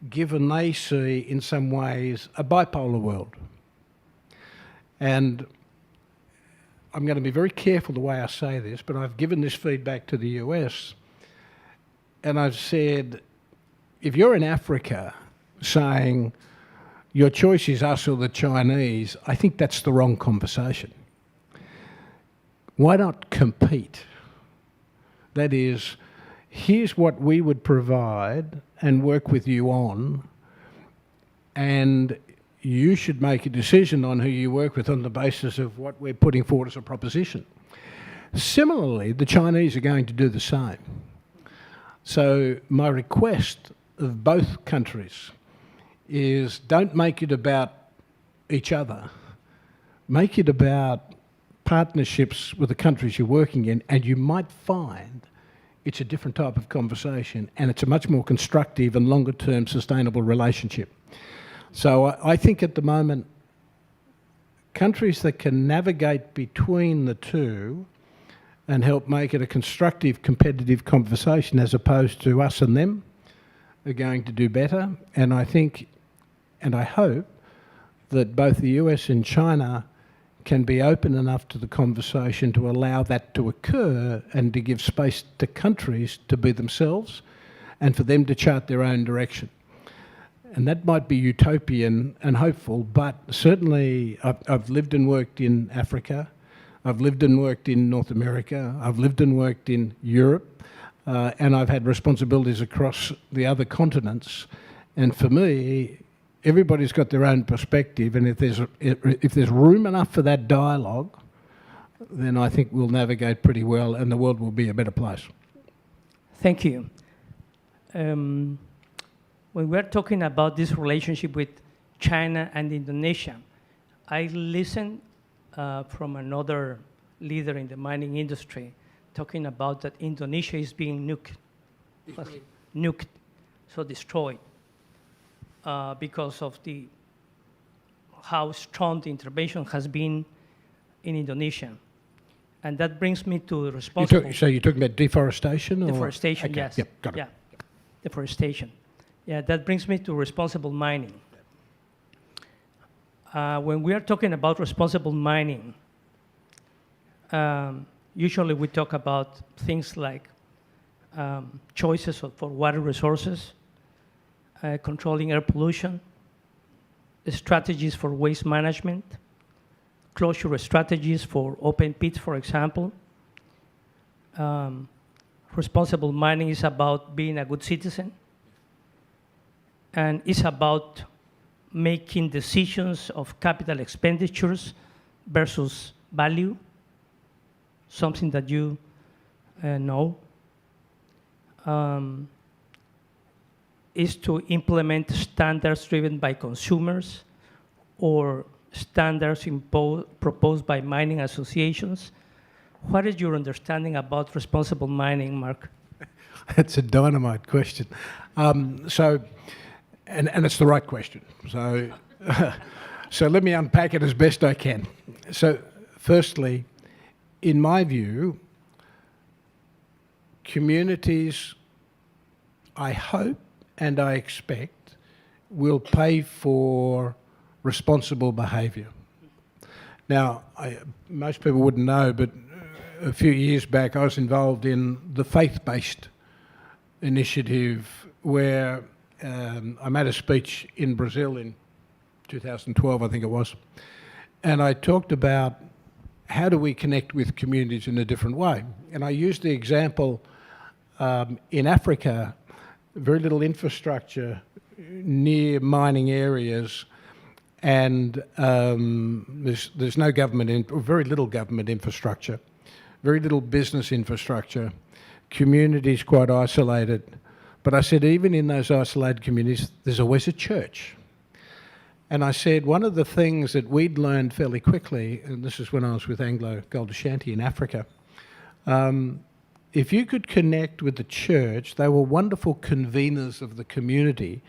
given they see in some ways a bipolar world. And I'm going to be very careful the way I say this, but I've given this feedback to the US, and I've said, if you're in Africa saying your choice is us or the Chinese, I think that's the wrong conversation. Why not compete? That is, here's what we would provide and work with you on, and you should make a decision on who you work with on the basis of what we're putting forward as a proposition. Similarly, the Chinese are going to do the same. So my request of both countries is don't make it about each other. Make it about partnerships with the countries you're working in, and you might find it's a different type of conversation, and it's a much more constructive and longer-term sustainable relationship. So I think at the moment, countries that can navigate between the two and help make it a constructive, competitive conversation as opposed to us and them are going to do better. And I think, and I hope, that both the US and China can be open enough to the conversation to allow that to occur and to give space to countries to be themselves and for them to chart their own direction. And that might be utopian and hopeful, but certainly I've lived and worked in Africa, I've lived and worked in North America, I've lived and worked in Europe, and I've had responsibilities across the other continents. And for me, everybody's got their own perspective, and if there's room enough for that dialogue, then I think we'll navigate pretty well and the world will be a better place. Thank you. When we're talking about this relationship with China and Indonesia, I listened from another leader in the mining industry talking about that Indonesia is being nuked, so destroyed because of the how strong the intervention has been in Indonesia. And that brings me to responsible... So you're talking about deforestation? Or? Deforestation, okay. yes. Yep, got it. Yeah, deforestation. Yeah, that brings me to responsible mining. When we are talking about responsible mining, usually we talk about things like choices for water resources, controlling air pollution, strategies for waste management, closure strategies for open pits, for example. Responsible mining is about being a good citizen, and it's about making decisions of capital expenditures versus value, something that you know. Is to implement standards driven by consumers or standards proposed by mining associations. What is your understanding about responsible mining, Mark? That's a dynamite question. And it's the right question. So, so let me unpack it as best I can. So, firstly, in my view, communities, I hope and I expect, will pay for responsible behaviour. Now, most people wouldn't know, but a few years back I was involved in the faith-based initiative where I made a speech in Brazil in 2012, I think it was, and I talked about how do we connect with communities in a different way. And I used the example in Africa, very little infrastructure near mining areas, and there's no government, or very little government infrastructure, very little business infrastructure, communities quite isolated. But I said, even in those isolated communities, there's always a church. And I said, one of the things that we'd learned fairly quickly, and this is when I was with Anglo Gold Ashanti in Africa, if you could connect with the church, they were wonderful conveners of the community,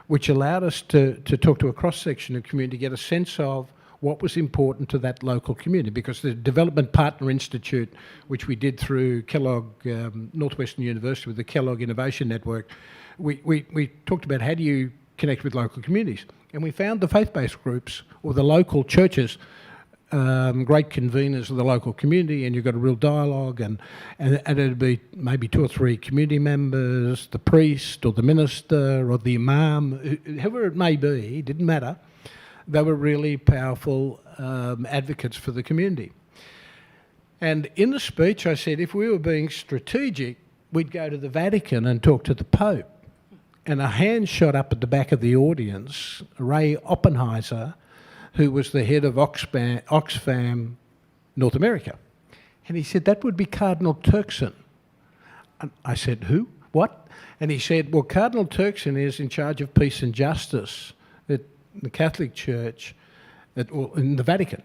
which allowed us to talk to a cross-section of community, get a sense of what was important to that local community. Because the Development Partner Institute, which we did through Kellogg, Northwestern University with the Kellogg Innovation Network, we talked about how do you connect with local communities. And we found the faith-based groups, or the local churches, great conveners of the local community, and you've got a real dialogue, and it'd be maybe 2 or 3 community members, the priest or the minister or the imam, whoever it may be, didn't matter. They were really powerful advocates for the community. And in the speech I said, if we were being strategic, we'd go to the Vatican and talk to the Pope. And a hand shot up at the back of the audience, Ray Oppenheiser, who was the head of Oxfam North America. And he said, that would be Cardinal Turkson. And I said, who? What? And he said, well, Cardinal Turkson is in charge of peace and justice at the Catholic Church in the Vatican.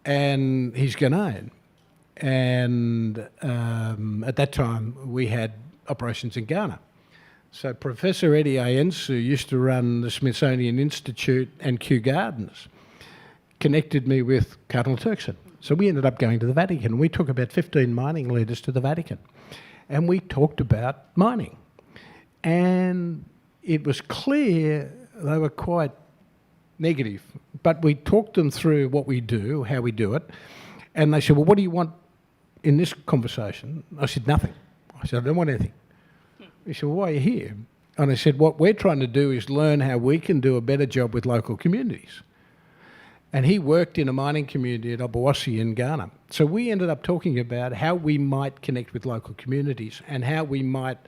And he's Ghanaian. And at that time, we had operations in Ghana. So Professor Eddie Ayensu used to run the Smithsonian Institute and Kew Gardens, connected me with Cardinal Turkson. So we ended up going to the Vatican. We took about 15 mining leaders to the Vatican. And we talked about mining. And it was clear they were quite negative. But we talked them through what we do, how we do it. And they said, well, what do you want in this conversation? I said, nothing. I said, I don't want anything. He said, well, why are you here? And I said, what we're trying to do is learn how we can do a better job with local communities. And he worked in a mining community at Obuasi in Ghana. So we ended up talking about how we might connect with local communities and how we might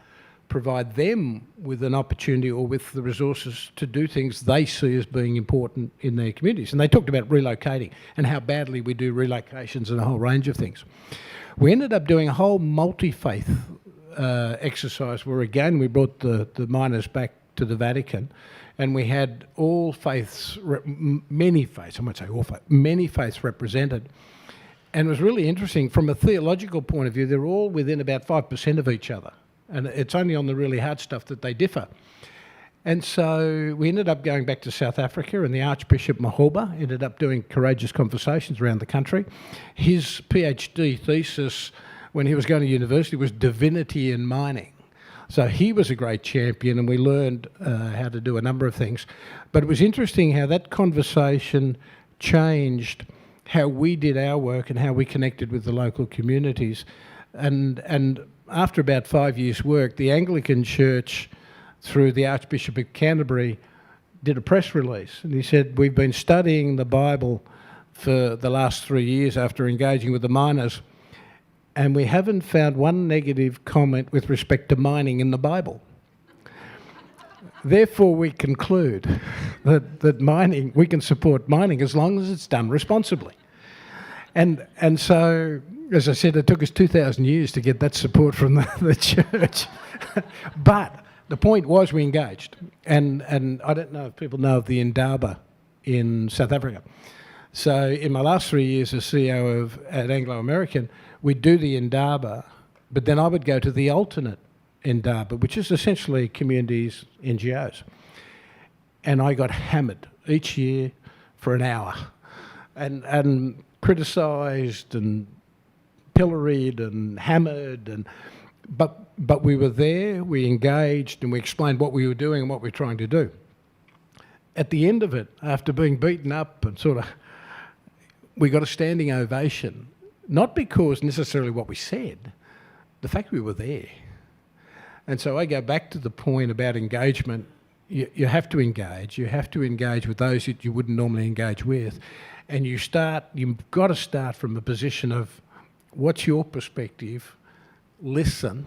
provide them with an opportunity or with the resources to do things they see as being important in their communities. And they talked about relocating and how badly we do relocations and a whole range of things. We ended up doing a whole multi-faith exercise where, again, we brought the miners back to the Vatican, and we had all faiths, many faiths, I won't say all faiths, many faiths represented. And it was really interesting from a theological point of view. They're all within about 5% of each other, and it's only on the really hard stuff that they differ. And so we ended up going back to South Africa, and the Archbishop Mahoba ended up doing courageous conversations around the country. His PhD thesis when he was going to university was divinity in mining. So he was a great champion, and we learned how to do a number of things. But it was interesting how that conversation changed how we did our work and how we connected with the local communities. And after about 5 years' work, the Anglican Church, through the Archbishop of Canterbury, did a press release. And he said, we've been studying the Bible for the last 3 years after engaging with the miners, and we haven't found one negative comment with respect to mining in the Bible. Therefore, we conclude that mining, we can support mining as long as it's done responsibly. And so, as I said, it took us 2,000 years to get that support from the church. But the point was we engaged. And I don't know if people know of the Indaba in South Africa. So in my last 3 years as CEO at Anglo American, we'd do the Indaba, but then I would go to the alternate Indaba, which is essentially communities, NGOs. And I got hammered each year for an hour and criticised and pilloried and hammered. But we were there, we engaged, and we explained what we were doing and what we were trying to do. At the end of it, after being beaten up and we got a standing ovation, not because necessarily what we said, the fact we were there. And so I go back to the point about engagement. You have to engage. You have to engage with those that you wouldn't normally engage with. And you've got to start from a position of what's your perspective, listen,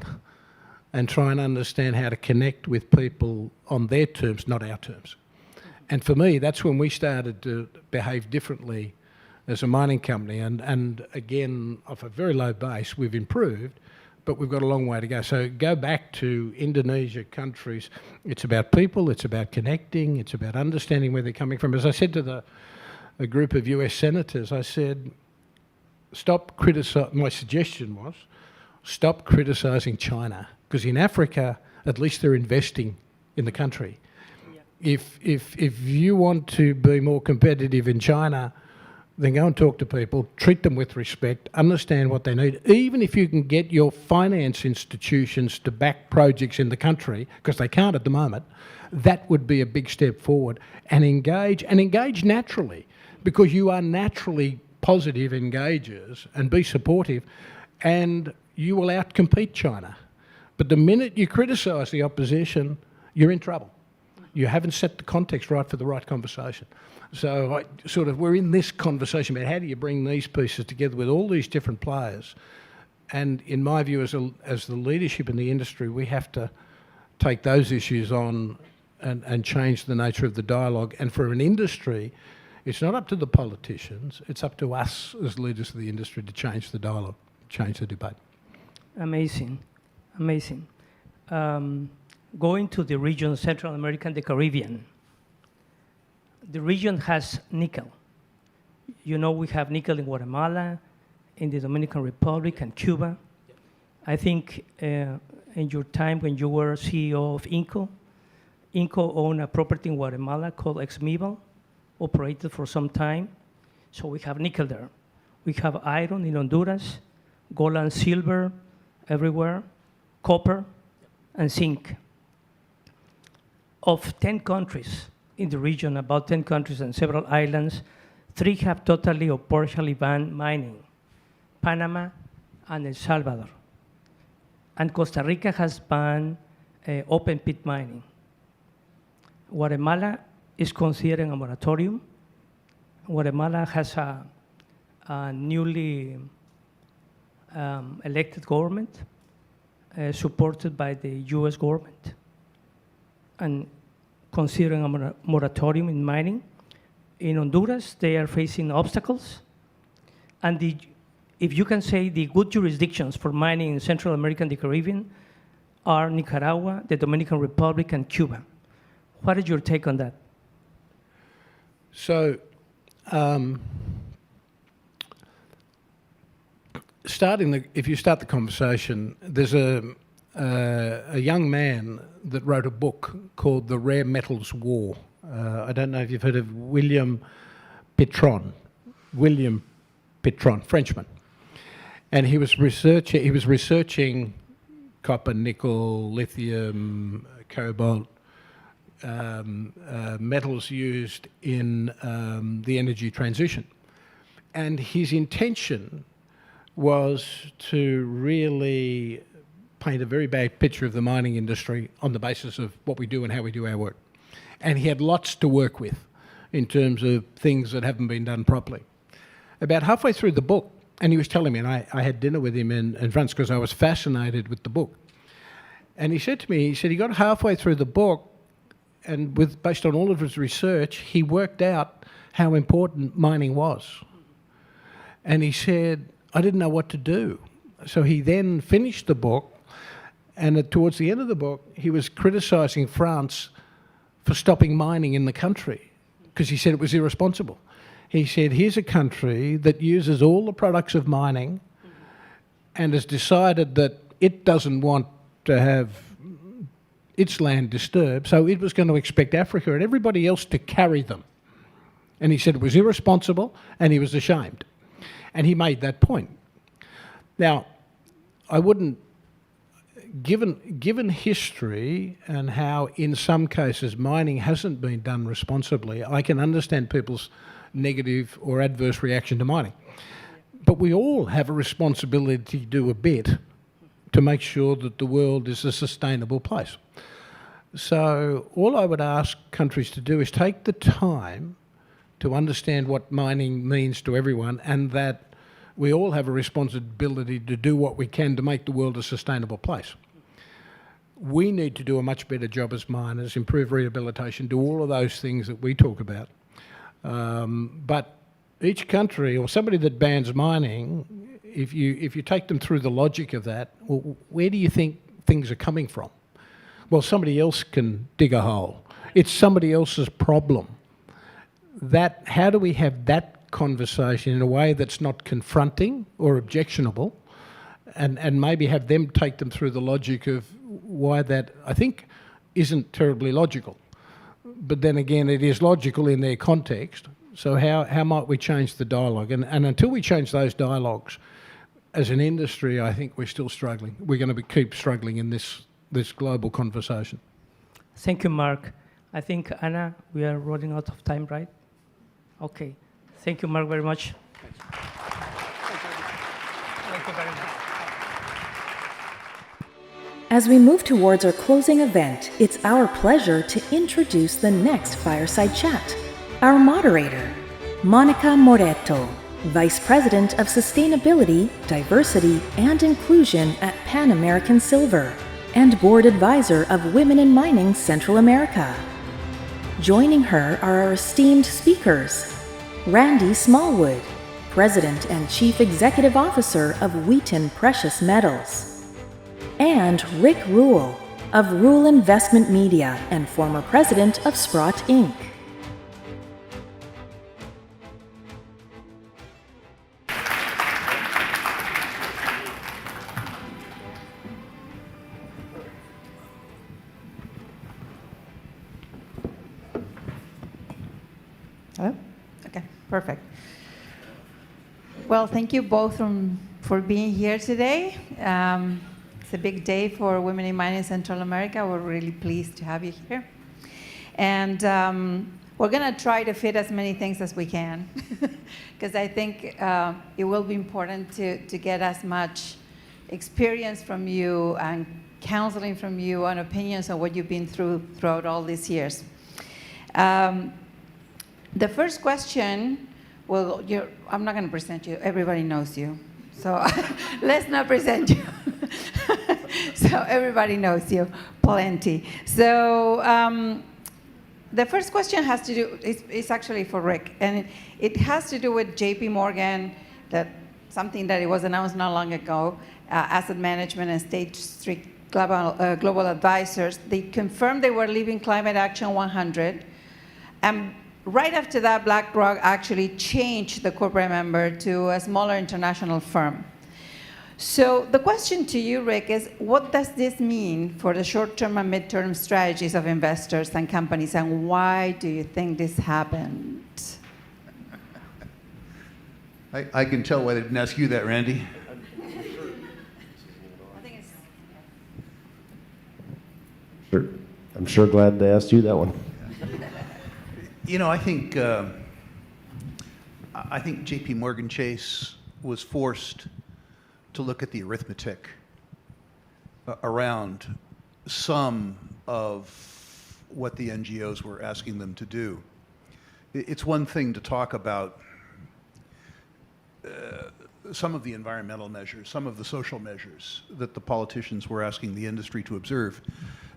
and try and understand how to connect with people on their terms, not our terms. And for me, that's when we started to behave differently as a mining company. And again, off a very low base, we've improved, but we've got a long way to go. So go back to Indonesia countries. It's about people, it's about connecting, it's about understanding where they're coming from. As I said to a group of US senators, I said, my suggestion was, stop criticising China, because in Africa, at least they're investing in the country. Yeah. If you want to be more competitive in China, then go and talk to people, treat them with respect, understand what they need. Even if you can get your finance institutions to back projects in the country, because they can't at the moment, that would be a big step forward. And engage naturally, because you are naturally positive engagers, and be supportive, and you will outcompete China. But the minute you criticise the opposition, you're in trouble. You haven't set the context right for the right conversation. So we're in this conversation about how do you bring these pieces together with all these different players. And in my view, as the leadership in the industry, we have to take those issues on and change the nature of the dialogue. And for an industry, it's not up to the politicians, it's up to us as leaders of the industry to change the dialogue, change the debate. Amazing, amazing. Going to the region, Central America and the Caribbean, the region has nickel. You know, we have nickel in Guatemala, in the Dominican Republic, and Cuba. I think in your time when you were CEO of INCO owned a property in Guatemala called Exmival, operated for some time. So we have nickel there. We have iron in Honduras, gold and silver everywhere, copper and zinc. Of 10 countries in the region, about 10 countries and several islands, 3 have totally or partially banned mining: Panama and El Salvador. And Costa Rica has banned open pit mining. Guatemala is considering a moratorium. Guatemala has a newly elected government supported by the US government, and considering a moratorium in mining. In Honduras, they are facing obstacles. And if you can say the good jurisdictions for mining in Central America and the Caribbean are Nicaragua, the Dominican Republic, and Cuba. What is your take on that? So, if you start the conversation, there's a a young man that wrote a book called The Rare Metals War. I don't know if you've heard of William Petron, Frenchman. And he was researching copper, nickel, lithium, cobalt, metals used in the energy transition. And his intention was to really paint a very bad picture of the mining industry on the basis of what we do and how we do our work. And he had lots to work with in terms of things that haven't been done properly. About halfway through the book, and he was telling me, and I had dinner with him in France because I was fascinated with the book. And he said to me, he got halfway through the book, and based on all of his research, he worked out how important mining was. And he said, I didn't know what to do. So he then finished the book, and towards the end of the book, he was criticising France for stopping mining in the country because he said it was irresponsible. He said, here's a country that uses all the products of mining and has decided that it doesn't want to have its land disturbed, so it was going to expect Africa and everybody else to carry them. And he said it was irresponsible and he was ashamed. And he made that point. Now, I wouldn't, given history and how in some cases mining hasn't been done responsibly, I can understand people's negative or adverse reaction to mining. But we all have a responsibility to do a bit to make sure that the world is a sustainable place. So all I would ask countries to do is take the time to understand what mining means to everyone, and that we all have a responsibility to do what we can to make the world a sustainable place. We need to do a much better job as miners, improve rehabilitation, do all of those things that we talk about. But each country or somebody that bans mining, if you take them through the logic of that, well, where do you think things are coming from? Well, somebody else can dig a hole. It's somebody else's problem. How do we have that conversation in a way that's not confronting or objectionable, and maybe have them take them through the logic of why that, I think, isn't terribly logical. But then again, it is logical in their context. So how might we change the dialogue? And until we change those dialogues, as an industry, I think we're still struggling. We're going to keep struggling in this global conversation. Thank you, Mark. I think, Anna, we are running out of time, right? Okay. Thank you, Mark, very much. Thank you very much. As we move towards our closing event, it's our pleasure to introduce the next Fireside Chat. Our moderator, Monica Moretto, Vice President of Sustainability, Diversity, and Inclusion at Pan American Silver, and Board Advisor of Women in Mining Central America. Joining her are our esteemed speakers, Randy Smallwood, President and Chief Executive Officer of Wheaton Precious Metals, and Rick Rule of Rule Investment Media and former President of Sprott Inc. Hello? Okay, perfect. Well, thank you both for being here today. It's a big day for women in mining in Central America. We're really pleased to have you here. And we're going to try to fit as many things as we can, because I think it will be important to get as much experience from you and counseling from you and opinions on what you've been throughout all these years. The first question, well, I'm not going to present you. Everybody knows you. So let's not present you. So everybody knows you plenty. So the first question has to do, it's actually for Rick. And it has to do with JP Morgan, something that it was announced not long ago, asset management and State Street Global Advisors. They confirmed they were leaving Climate Action 100. And right after that, BlackRock actually changed the corporate member to a smaller international firm. So the question to you, Rick, is what does this mean for the short-term and mid-term strategies of investors and companies, and why do you think this happened? I can tell why they didn't ask you that, Randy. I'm sure glad they asked you that one. You know, I think J.P. Morgan Chase was forced to look at the arithmetic around some of what the NGOs were asking them to do. It's one thing to talk about some of the environmental measures, some of the social measures that the politicians were asking the industry to observe.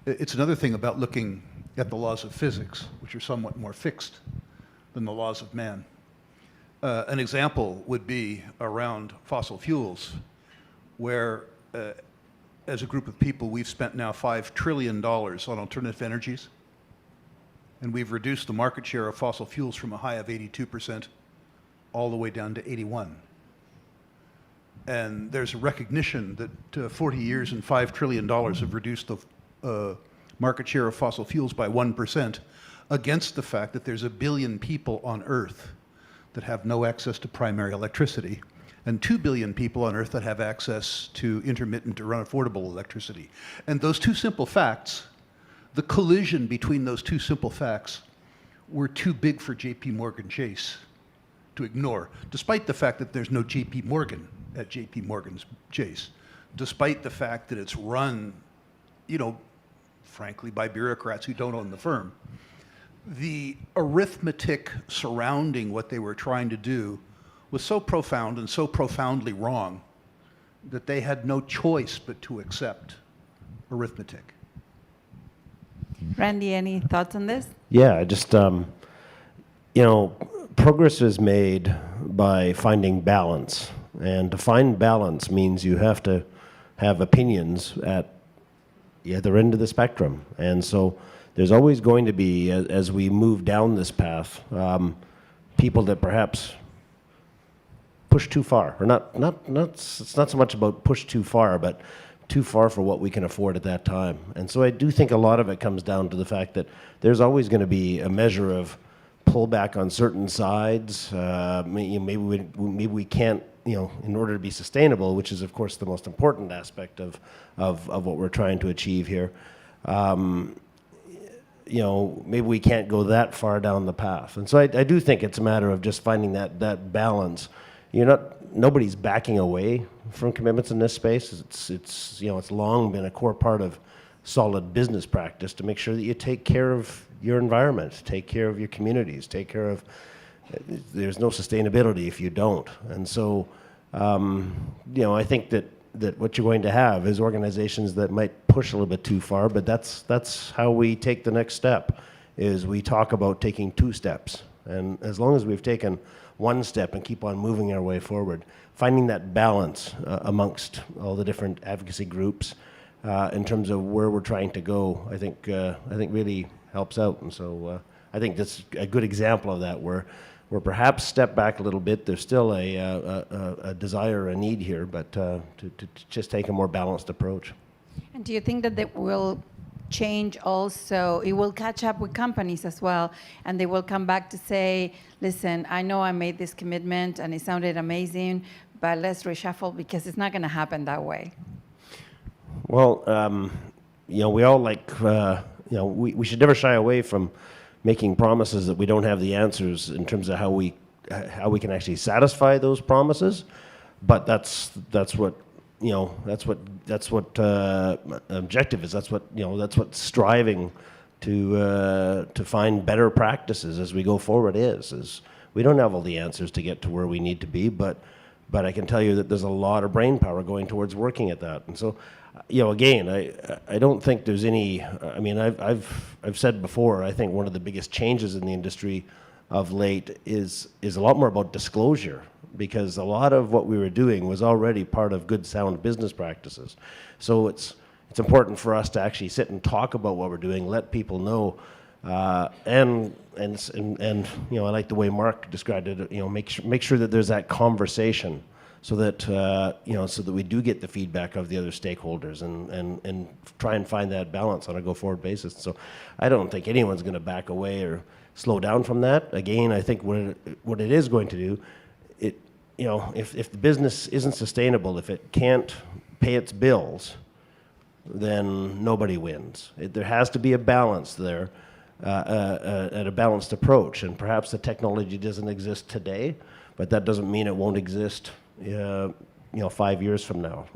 It's another thing about looking at the laws of physics, which are somewhat more fixed than the laws of man. An example would be around fossil fuels, where as a group of people, we've spent now $5 trillion on alternative energies, and we've reduced the market share of fossil fuels from a high of 82% all the way down to 81%. And there's a recognition that 40 years and $5 trillion have reduced the market share of fossil fuels by 1%, against the fact that there's 1 billion people on Earth that have no access to primary electricity, and 2 billion people on Earth that have access to intermittent or unaffordable electricity. And those two simple facts, the collision between those two simple facts, were too big for J.P. Morgan Chase to ignore, despite the fact that there's no J.P. Morgan at J.P. Morgan Chase, despite the fact that it's run, you know, frankly, by bureaucrats who don't own the firm. The arithmetic surrounding what they were trying to do was so profound and so profoundly wrong that they had no choice but to accept arithmetic. Randy, any thoughts on this? Yeah, just, you know, progress is made by finding balance. And to find balance means you have to have opinions at the other end of the spectrum. And so there's always going to be, as we move down this path, people that perhaps push too far, or it's not so much about push too far, but too far for what we can afford at that time. And so I do think a lot of it comes down to the fact that there's always going to be a measure of pullback on certain sides. Maybe we can't, you know, in order to be sustainable, which is of course the most important aspect of what we're trying to achieve here. You know, maybe we can't go that far down the path. And so I do think it's a matter of just finding that balance. Nobody's backing away from commitments in this space. It's you know, it's long been a core part of solid business practice to make sure that you take care of your environment, take care of your communities, take care of, there's no sustainability if you don't. And so, you know, I think that what you're going to have is organizations that might push a little bit too far, but that's how we take the next step, is we talk about taking 2 steps. And as long as we've taken 1 step and keep on moving our way forward, finding that balance amongst all the different advocacy groups in terms of where we're trying to go, I think really helps out. And so I think that's a good example of that, where perhaps step back a little bit. There's still a desire, a need here, but to just take a more balanced approach. And do you think that they will change also? It will catch up with companies as well, and they will come back to say, listen, I know I made this commitment and it sounded amazing, but let's reshuffle because it's not going to happen that way. Well, you know, we all like, you know, we should never shy away from making promises that we don't have the answers in terms of how we can actually satisfy those promises. But that's what, you know, that's what objective is. That's what, you know, that's what striving to find better practices as we go forward is we don't have all the answers to get to where we need to be, but I can tell you that there's a lot of brain power going towards working at that. And so, you know, again, I don't think there's any, I mean, I've said before, I think one of the biggest changes in the industry of late is a lot more about disclosure, because a lot of what we were doing was already part of good, sound business practices. So it's important for us to actually sit and talk about what we're doing, let people know, and you know, I like the way Mark described it. You know, make sure that there's that conversation, so that so that we do get the feedback of the other stakeholders and try and find that balance on a go-forward basis. So I don't think anyone's going to back away or slow down from that. Again, I think what it is going to do, if the business isn't sustainable, if it can't pay its bills, then nobody wins. There has to be a balance there, and a balanced approach. And perhaps the technology doesn't exist today, but that doesn't mean it won't exist 5 years from now.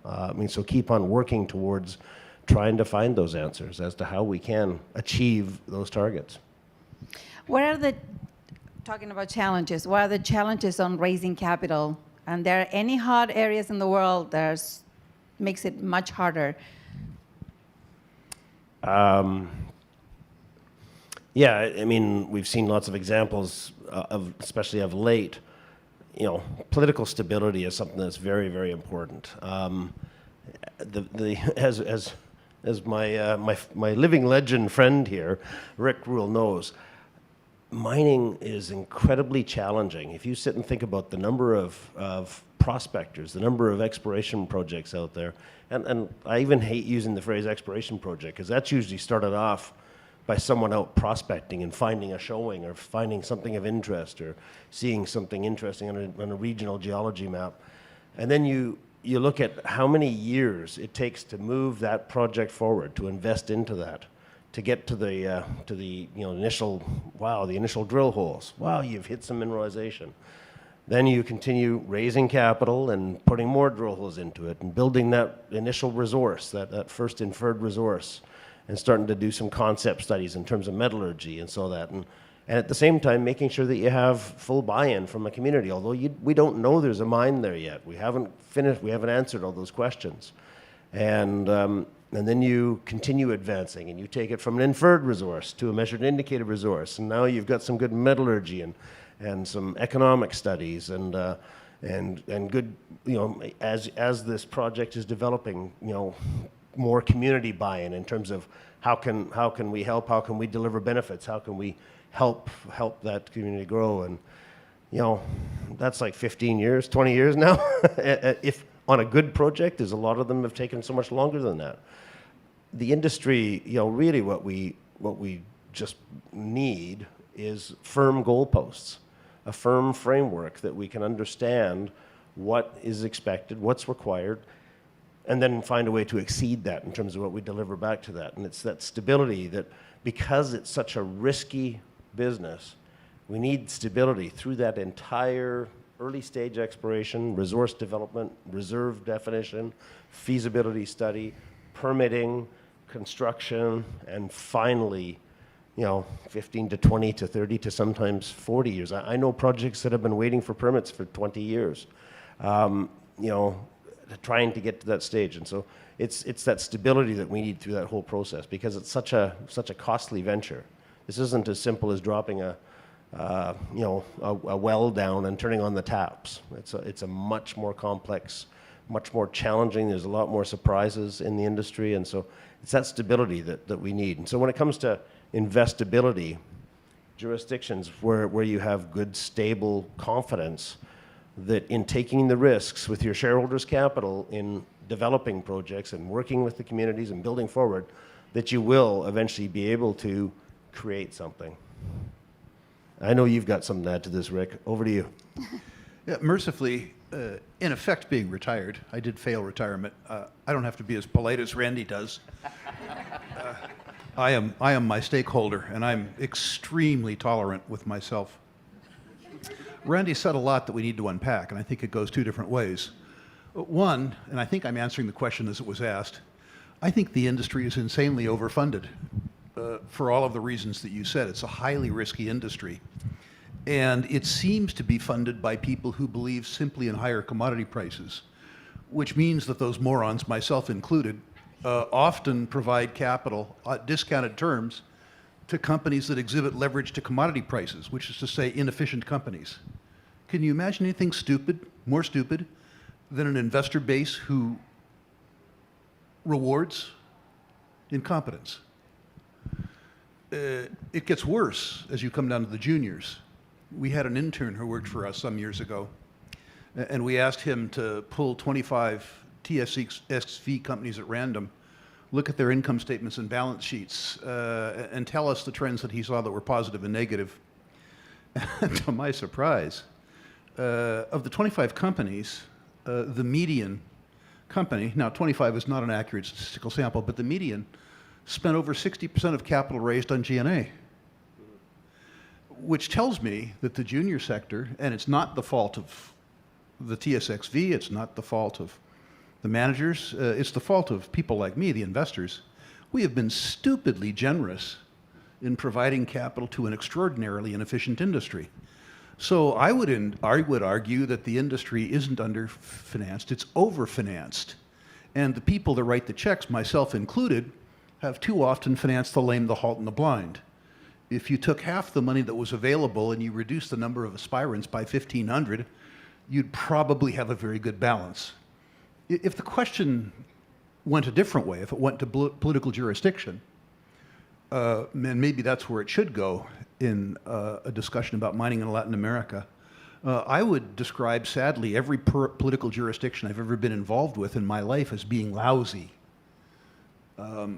So keep on working towards trying to find those answers as to how we can achieve those targets. Talking about challenges, what are the challenges on raising capital? And there are any hard areas in the world that makes it much harder? We've seen lots of examples especially of late. Political stability is something that's very, very important. As my living legend friend here, Rick Rule, knows, mining is incredibly challenging. If you sit and think about the number of prospectors, the number of exploration projects out there, and I even hate using the phrase exploration project, because that's usually started off by someone out prospecting and finding a showing or finding something of interest or seeing something interesting on a regional geology map. And then you look at how many years it takes to move that project forward, to invest into that, to get to the initial drill holes. Wow, you've hit some mineralization. Then you continue raising capital and putting more drill holes into it and building that initial resource, that first inferred resource, and starting to do some concept studies in terms of metallurgy and so that. And at the same time, making sure that you have full buy-in from a community, although we don't know there's a mine there yet. We haven't answered all those questions. And then you continue advancing, and you take it from an inferred resource to a measured and indicated resource. And now you've got some good metallurgy and some economic studies and good, as this project is developing, more community buy-in in terms of how can we help, how can we deliver benefits, how can we help that community grow. And that's like 15 years, 20 years now. If on a good project, there's a lot of them have taken so much longer than that. The industry, really what we just need is firm goalposts, a firm framework that we can understand what is expected, what's required, and then find a way to exceed that in terms of what we deliver back to that. And it's that stability that, because it's such a risky business, we need stability through that entire early stage exploration, resource development, reserve definition, feasibility study, permitting, construction, and finally, 15 to 20 to 30 to sometimes 40 years. I know projects that have been waiting for permits for 20 years. Trying to get to that stage. And so it's that stability that we need through that whole process, because it's such a costly venture. This isn't as simple as dropping a well down and turning on the taps. It's a much more complex, much more challenging. There's a lot more surprises in the industry, and so it's that stability that we need. And so when it comes to investability, jurisdictions where you have good, stable confidence that in taking the risks with your shareholders' capital in developing projects and working with the communities and building forward, that you will eventually be able to create something. I know you've got something to add to this, Rick. Over to you. Yeah, mercifully, in effect being retired, I did fail retirement. I don't have to be as polite as Randy does. I am my stakeholder, and I'm extremely tolerant with myself. Randy said a lot that we need to unpack, and I think it goes two different ways. One, and I think I'm answering the question as it was asked, I think the industry is insanely overfunded for all of the reasons that you said. It's a highly risky industry, and it seems to be funded by people who believe simply in higher commodity prices, which means that those morons, myself included, often provide capital at discounted terms to companies that exhibit leverage to commodity prices, which is to say inefficient companies. Can you imagine anything more stupid than an investor base who rewards incompetence? It gets worse as you come down to the juniors. We had an intern who worked for us some years ago. and we asked him to pull 25 TSXV companies at random, look at their income statements and balance sheets, and tell us the trends that he saw that were positive and negative. And to my surprise, of the 25 companies, the median company, now 25 is not an accurate statistical sample, but the median spent over 60% of capital raised on G&A, which tells me that the junior sector, and it's not the fault of the TSXV, it's not the fault of the managers, it's the fault of people like me, the investors. We have been stupidly generous in providing capital to an extraordinarily inefficient industry. So I would argue that the industry isn't underfinanced, it's overfinanced. And the people that write the checks, myself included, have too often financed the lame, the halt, and the blind. If you took half the money that was available and you reduced the number of aspirants by 1,500, you'd probably have a very good balance. If the question went a different way, if it went to political jurisdiction, and maybe that's where it should go in a discussion about mining in Latin America, I would describe, sadly, every political jurisdiction I've ever been involved with in my life as being lousy.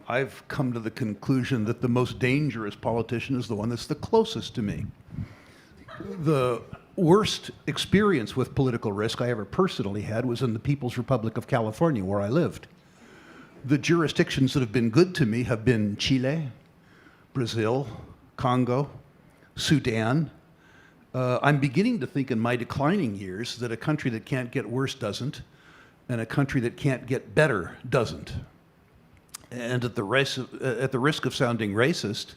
I've come to the conclusion that the most dangerous politician is the one that's the closest to me. The worst experience with political risk I ever personally had was in the People's Republic of California, where I lived. The jurisdictions that have been good to me have been Chile, Brazil, Congo, Sudan. I'm beginning to think in my declining years that a country that can't get worse doesn't, and a country that can't get better doesn't. And at the risk of sounding racist,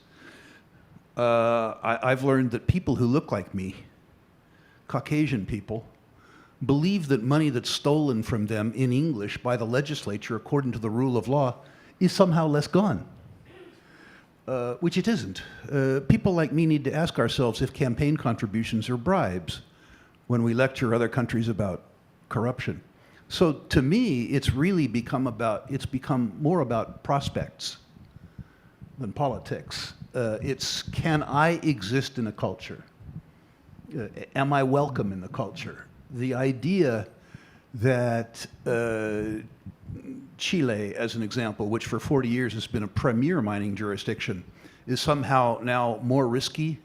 I've learned that people who look like me, Caucasian people, believe that money that's stolen from them in English by the legislature according to the rule of law is somehow less gone, which it isn't. People like me need to ask ourselves if campaign contributions are bribes when we lecture other countries about corruption. So to me, it's really become more about prospects than politics. It's, can I exist in a culture? Am I welcome in the culture? The idea that Chile, as an example, which for 40 years has been a premier mining jurisdiction, is somehow now more risky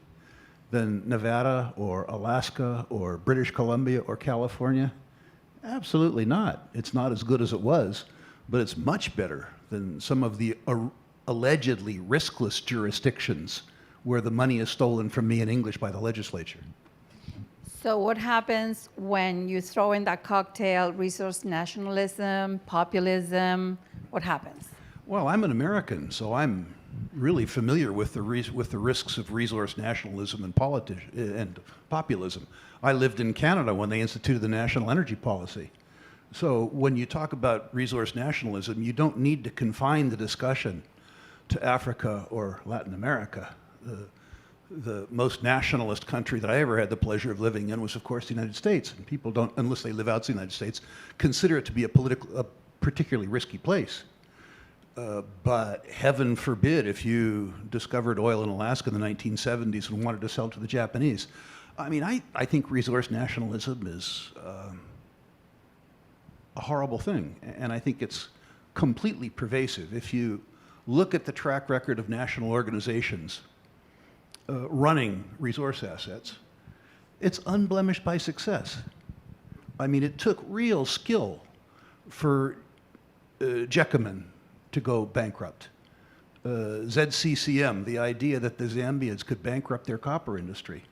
than Nevada or Alaska or British Columbia or California? Absolutely not. It's not as good as it was, but it's much better than some of the allegedly riskless jurisdictions where the money is stolen from me in English by the legislature. So what happens when you throw in that cocktail, resource nationalism, populism? What happens? Well, I'm an American, so I'm really familiar with the risks of resource nationalism and populism. I lived in Canada when they instituted the national energy policy. So when you talk about resource nationalism, you don't need to confine the discussion to Africa or Latin America. The most nationalist country that I ever had the pleasure of living in was, of course, the United States. And people don't, unless they live outside the United States, consider it to be a particularly risky place. But heaven forbid if you discovered oil in Alaska in the 1970s and wanted to sell to the Japanese. I mean, I think resource nationalism is a horrible thing. And I think it's completely pervasive. If you look at the track record of national organizations running resource assets, it's unblemished by success. I mean, it took real skill for Jacobin to go bankrupt. ZCCM, the idea that the Zambians could bankrupt their copper industry,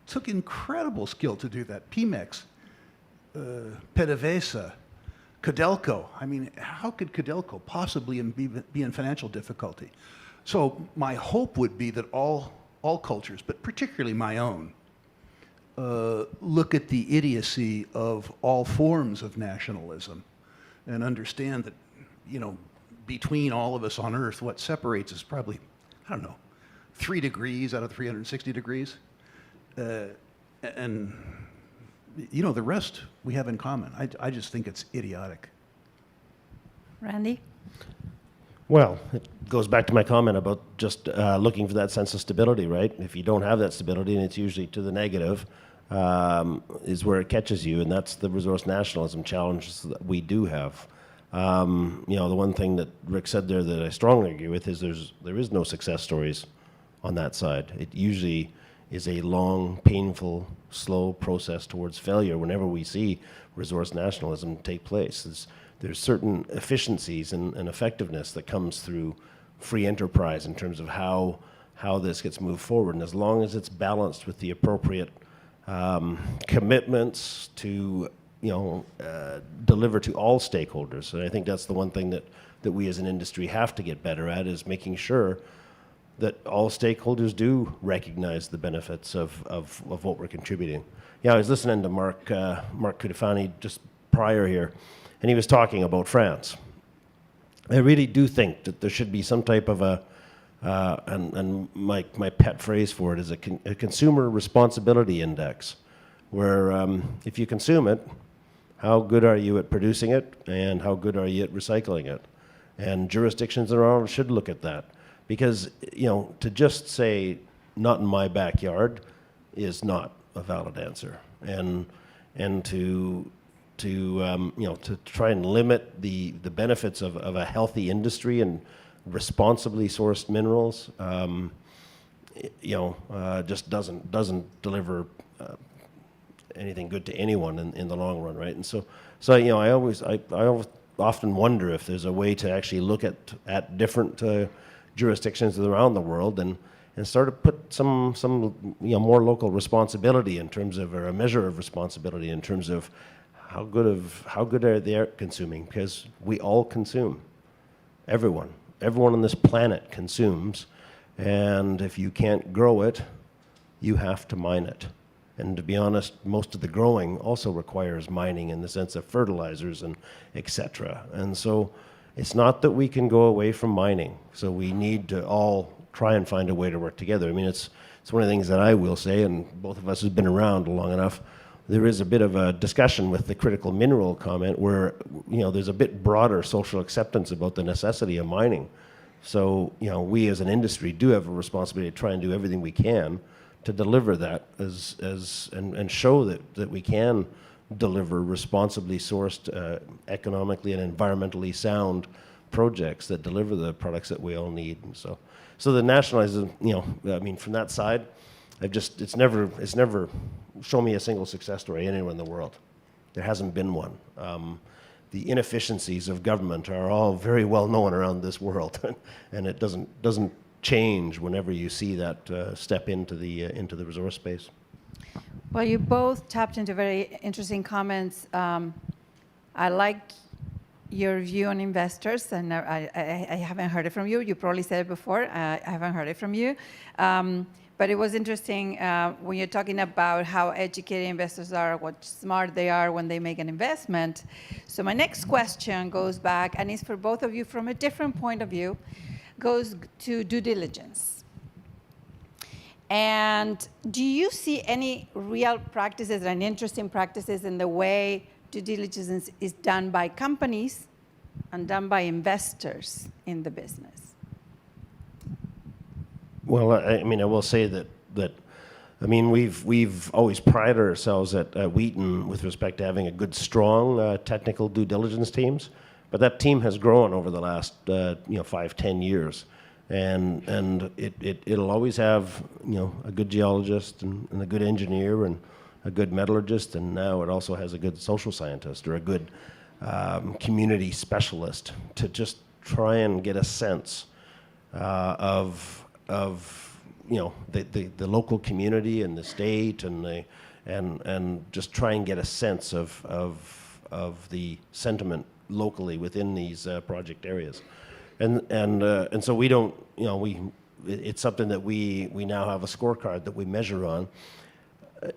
took incredible skill to do that. Pemex, PDVSA, Codelco. I mean, how could Codelco possibly be in financial difficulty? So my hope would be that all cultures, but particularly my own, look at the idiocy of all forms of nationalism and understand that, you know, between all of us on Earth, what separates is probably, I don't know, 3 degrees out of 360 degrees. And, you know, the rest we have in common. I just think it's idiotic. Randy? Well, it goes back to my comment about just looking for that sense of stability, right? If you don't have that stability, and it's usually to the negative, is where it catches you, and that's the resource nationalism challenges that we do have. The one thing that Rick said there that I strongly agree with is there is no success stories on that side. It usually is a long, painful, slow process towards failure whenever we see resource nationalism take place. There's certain efficiencies and effectiveness that comes through free enterprise in terms of how this gets moved forward. And as long as it's balanced with the appropriate commitments to deliver to all stakeholders. And I think that's the one thing that we as an industry have to get better at, is making sure that all stakeholders do recognize the benefits of what we're contributing. Yeah, I was listening to Mark Cutifani just prior here, and he was talking about France. I really do think that there should be some type of and my pet phrase for it is a consumer responsibility index, where if you consume it, how good are you at producing it, and how good are you at recycling it? And jurisdictions around should look at that, because to just say not in my backyard is not a valid answer, and to try and limit the benefits of a healthy industry and responsibly sourced minerals, just doesn't deliver anything good to anyone in the long run, right? And so I always often wonder if there's a way to actually look at different jurisdictions around the world and start to put some more local responsibility in terms of, or a measure of responsibility in terms of how good are they at consuming, because we all consume. Everyone on this planet consumes, and if you can't grow it, you have to mine it. And to be honest, most of the growing also requires mining in the sense of fertilizers and et cetera. And so it's not that we can go away from mining. So we need to all try and find a way to work together. I mean, it's one of the things that I will say, and both of us have been around long enough, there is a bit of a discussion with the critical mineral comment where, there's a bit broader social acceptance about the necessity of mining. So, we as an industry do have a responsibility to try and do everything we can to deliver that and show that we can deliver responsibly sourced, economically and environmentally sound projects that deliver the products that we all need. And so the nationalism, from that side, it's never shown me a single success story anywhere in the world. There hasn't been one. The inefficiencies of government are all very well known around this world, and it doesn't change whenever you see that step into the resource space. Well, you both tapped into very interesting comments. I like your view on investors, and I haven't heard it from you. You probably said it before. I haven't heard it from you. But it was interesting when you're talking about how educated investors are, what smart they are when they make an investment. So my next question goes back, and it's for both of you from a different point of view, goes to due diligence. And do you see any real practices and interesting practices in the way due diligence is done by companies and done by investors in the business? Well, I will say that we've always prided ourselves at Wheaton with respect to having a good, strong technical due diligence teams, but that team has grown over the last 5-10 years, and it'll always have a good geologist and a good engineer and a good metallurgist, and now it also has a good social scientist or a good community specialist to just try and get a sense of the local community and the state and just try and get a sense of the sentiment locally within these project areas, and so we don't it's something that we now have a scorecard that we measure on.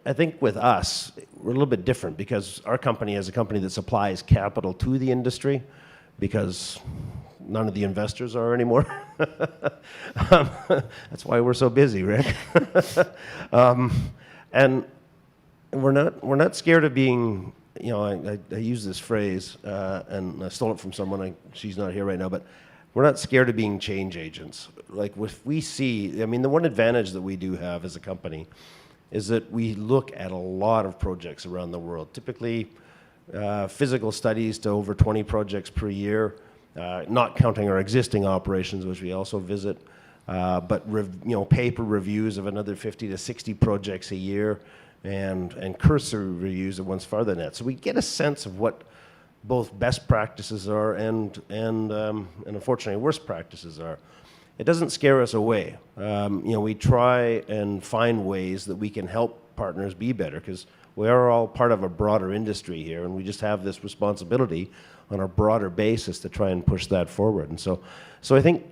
I think with us we're a little bit different because our company is a company that supplies capital to the industry because none of the investors are anymore. That's why we're so busy, Rick. And we're not scared of being, I use this phrase, and I stole it from someone, she's not here right now, but we're not scared of being change agents. Like if we see, the one advantage that we do have as a company is that we look at a lot of projects around the world. Typically, physical studies to over 20 projects per year, not counting our existing operations, which we also visit, but paper reviews of another 50 to 60 projects a year, and cursory reviews of ones farther than that. So we get a sense of what both best practices are and unfortunately worst practices are. It doesn't scare us away. We try and find ways that we can help partners be better, because we are all part of a broader industry here, and we just have this responsibility on a broader basis to try and push that forward. And so I think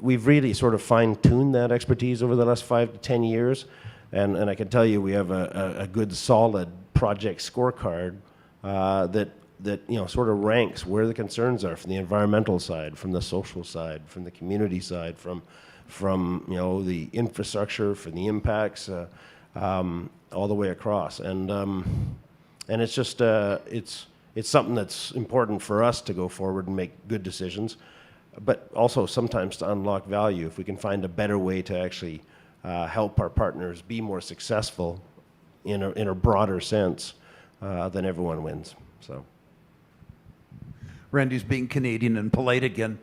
we've really sort of fine-tuned that expertise over the last 5 to 10 years, and I can tell you we have a good solid project scorecard that sort of ranks where the concerns are from the environmental side, from the social side, from the community side, from the infrastructure, from the impacts, all the way across. And it's just it's something that's important for us to go forward and make good decisions, but also sometimes to unlock value. If we can find a better way to actually help our partners be more successful in a broader sense, then everyone wins. So. Randy's being Canadian and polite again.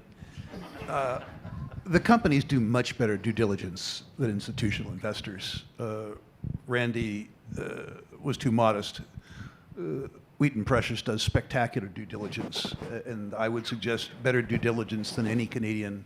The companies do much better due diligence than institutional investors. Randy was too modest. Wheaton Precious does spectacular due diligence, and I would suggest better due diligence than any Canadian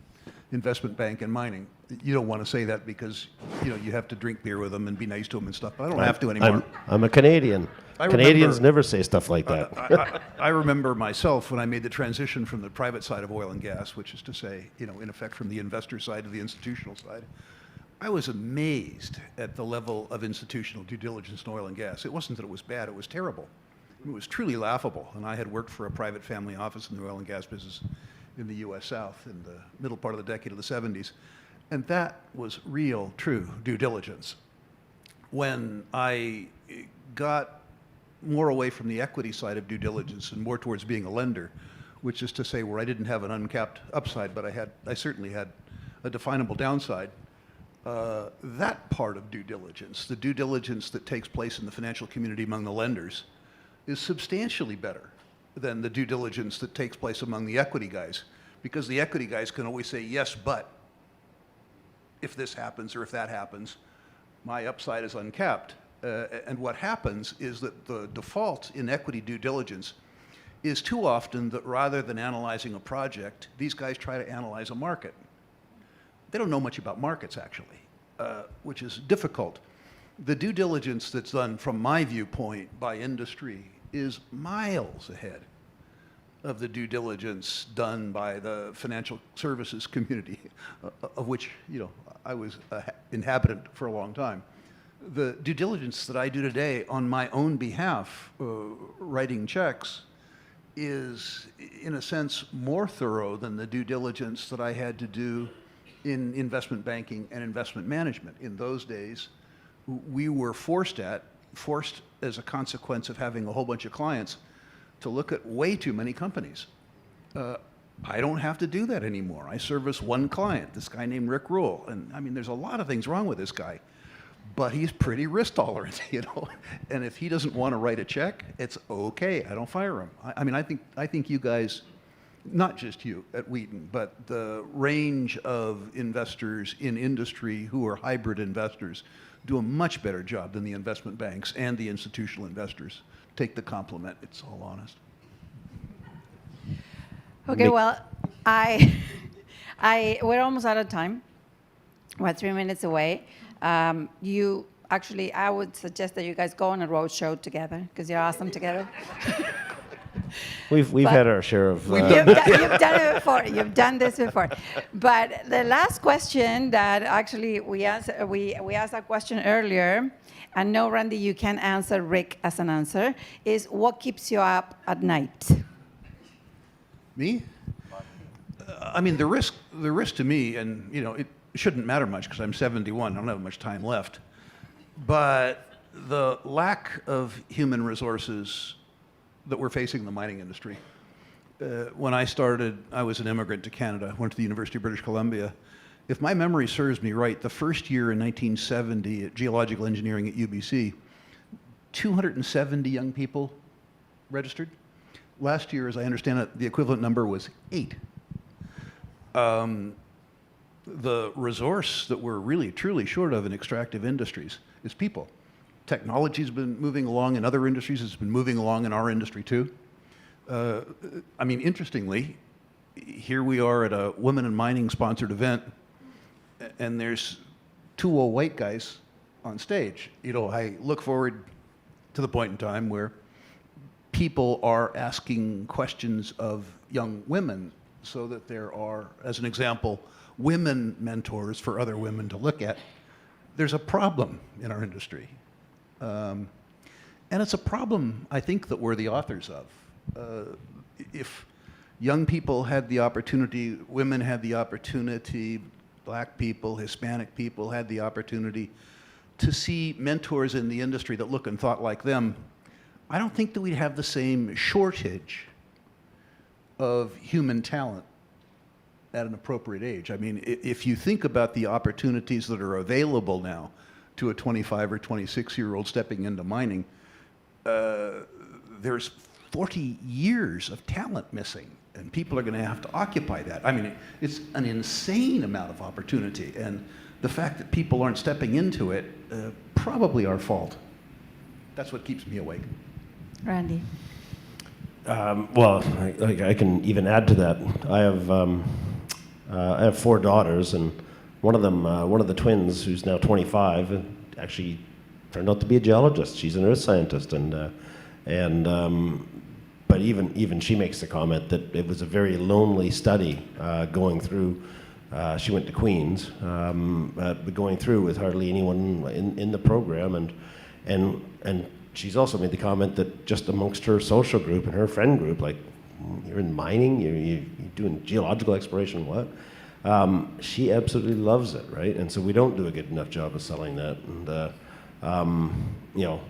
investment bank in mining. You don't want to say that because you have to drink beer with them and be nice to them and stuff, but I don't have to anymore. I'm a Canadian. Canadians never say stuff like that. I remember myself when I made the transition from the private side of oil and gas, which is to say, in effect from the investor side to the institutional side. I was amazed at the level of institutional due diligence in oil and gas. It wasn't that it was bad, it was terrible. It was truly laughable. And I had worked for a private family office in the oil and gas business in the U.S. South in the middle part of the decade of the 70s. And that was real, true due diligence. When I got more away from the equity side of due diligence and more towards being a lender, which is to say where I didn't have an uncapped upside, but I certainly had a definable downside, that part of due diligence, the due diligence that takes place in the financial community among the lenders, is substantially better than the due diligence that takes place among the equity guys, because the equity guys can always say, yes, but if this happens or if that happens, my upside is uncapped. And what happens is that the default in equity due diligence is too often that rather than analyzing a project, these guys try to analyze a market. They don't know much about markets, actually, which is difficult. The due diligence that's done, from my viewpoint, by industry is miles ahead of the due diligence done by the financial services community, of which I was an inhabitant for a long time. The due diligence that I do today on my own behalf, writing checks, is in a sense more thorough than the due diligence that I had to do in investment banking and investment management. In those days, we were forced as a consequence of having a whole bunch of clients to look at way too many companies. I don't have to do that anymore. I service one client, this guy named Rick Rule. And I mean, there's a lot of things wrong with this guy, but he's pretty risk tolerant, And if he doesn't want to write a check, it's okay. I don't fire him. I think you guys, not just you at Wheaton, but the range of investors in industry who are hybrid investors do a much better job than the investment banks and the institutional investors. Take the compliment, it's all honest. Okay, well, we're almost out of time. We're 3 minutes away. I would suggest that you guys go on a road show together, because you're awesome together. We've had our share of. You've done it before. You've done this before. But the last question that actually we asked that question earlier, and no, Randy, you can answer Rick as an answer, is what keeps you up at night? Me? The risk to me, and it shouldn't matter much because I'm 71. I don't have much time left. But the lack of human resources that we're facing in the mining industry. When I started, I was an immigrant to Canada, went to the University of British Columbia, if my memory serves me right, the first year in 1970 at geological engineering at UBC, 270 young people registered. Last year, as I understand it, the equivalent number was 8. The resource that we're really, truly short of in extractive industries is people. Technology's been moving along in other industries. It's been moving along in our industry, too. I mean, interestingly, here we are at a Women in Mining sponsored event, and there's 2 old white guys on stage. You know, I look forward to the point in time where people are asking questions of young women so that there are, as an example, women mentors for other women to look at. There's a problem in our industry. And it's a problem, I think, that we're the authors of. If young people had the opportunity, women had the opportunity, black people, Hispanic people had the opportunity to see mentors in the industry that look and thought like them, I don't think that we'd have the same shortage of human talent at an appropriate age. I mean, if you think about the opportunities that are available now to a 25 or 26-year-old stepping into mining, there's 40 years of talent missing, and people are going to have to occupy that. I mean, it's an insane amount of opportunity, and the fact that people aren't stepping into it, probably our fault. That's what keeps me awake. Randy. Well, I can even add to that. I have 4 daughters, and one of them, one of the twins, who's now 25, actually turned out to be a geologist. She's an earth scientist, but even she makes the comment that it was a very lonely study going through. She went to Queen's, but going through with hardly anyone in the program, and she's also made the comment that just amongst her social group and her friend group, like, you're in mining, you're doing geological exploration, what? She absolutely loves it, right? And so we don't do a good enough job of selling that. And you know,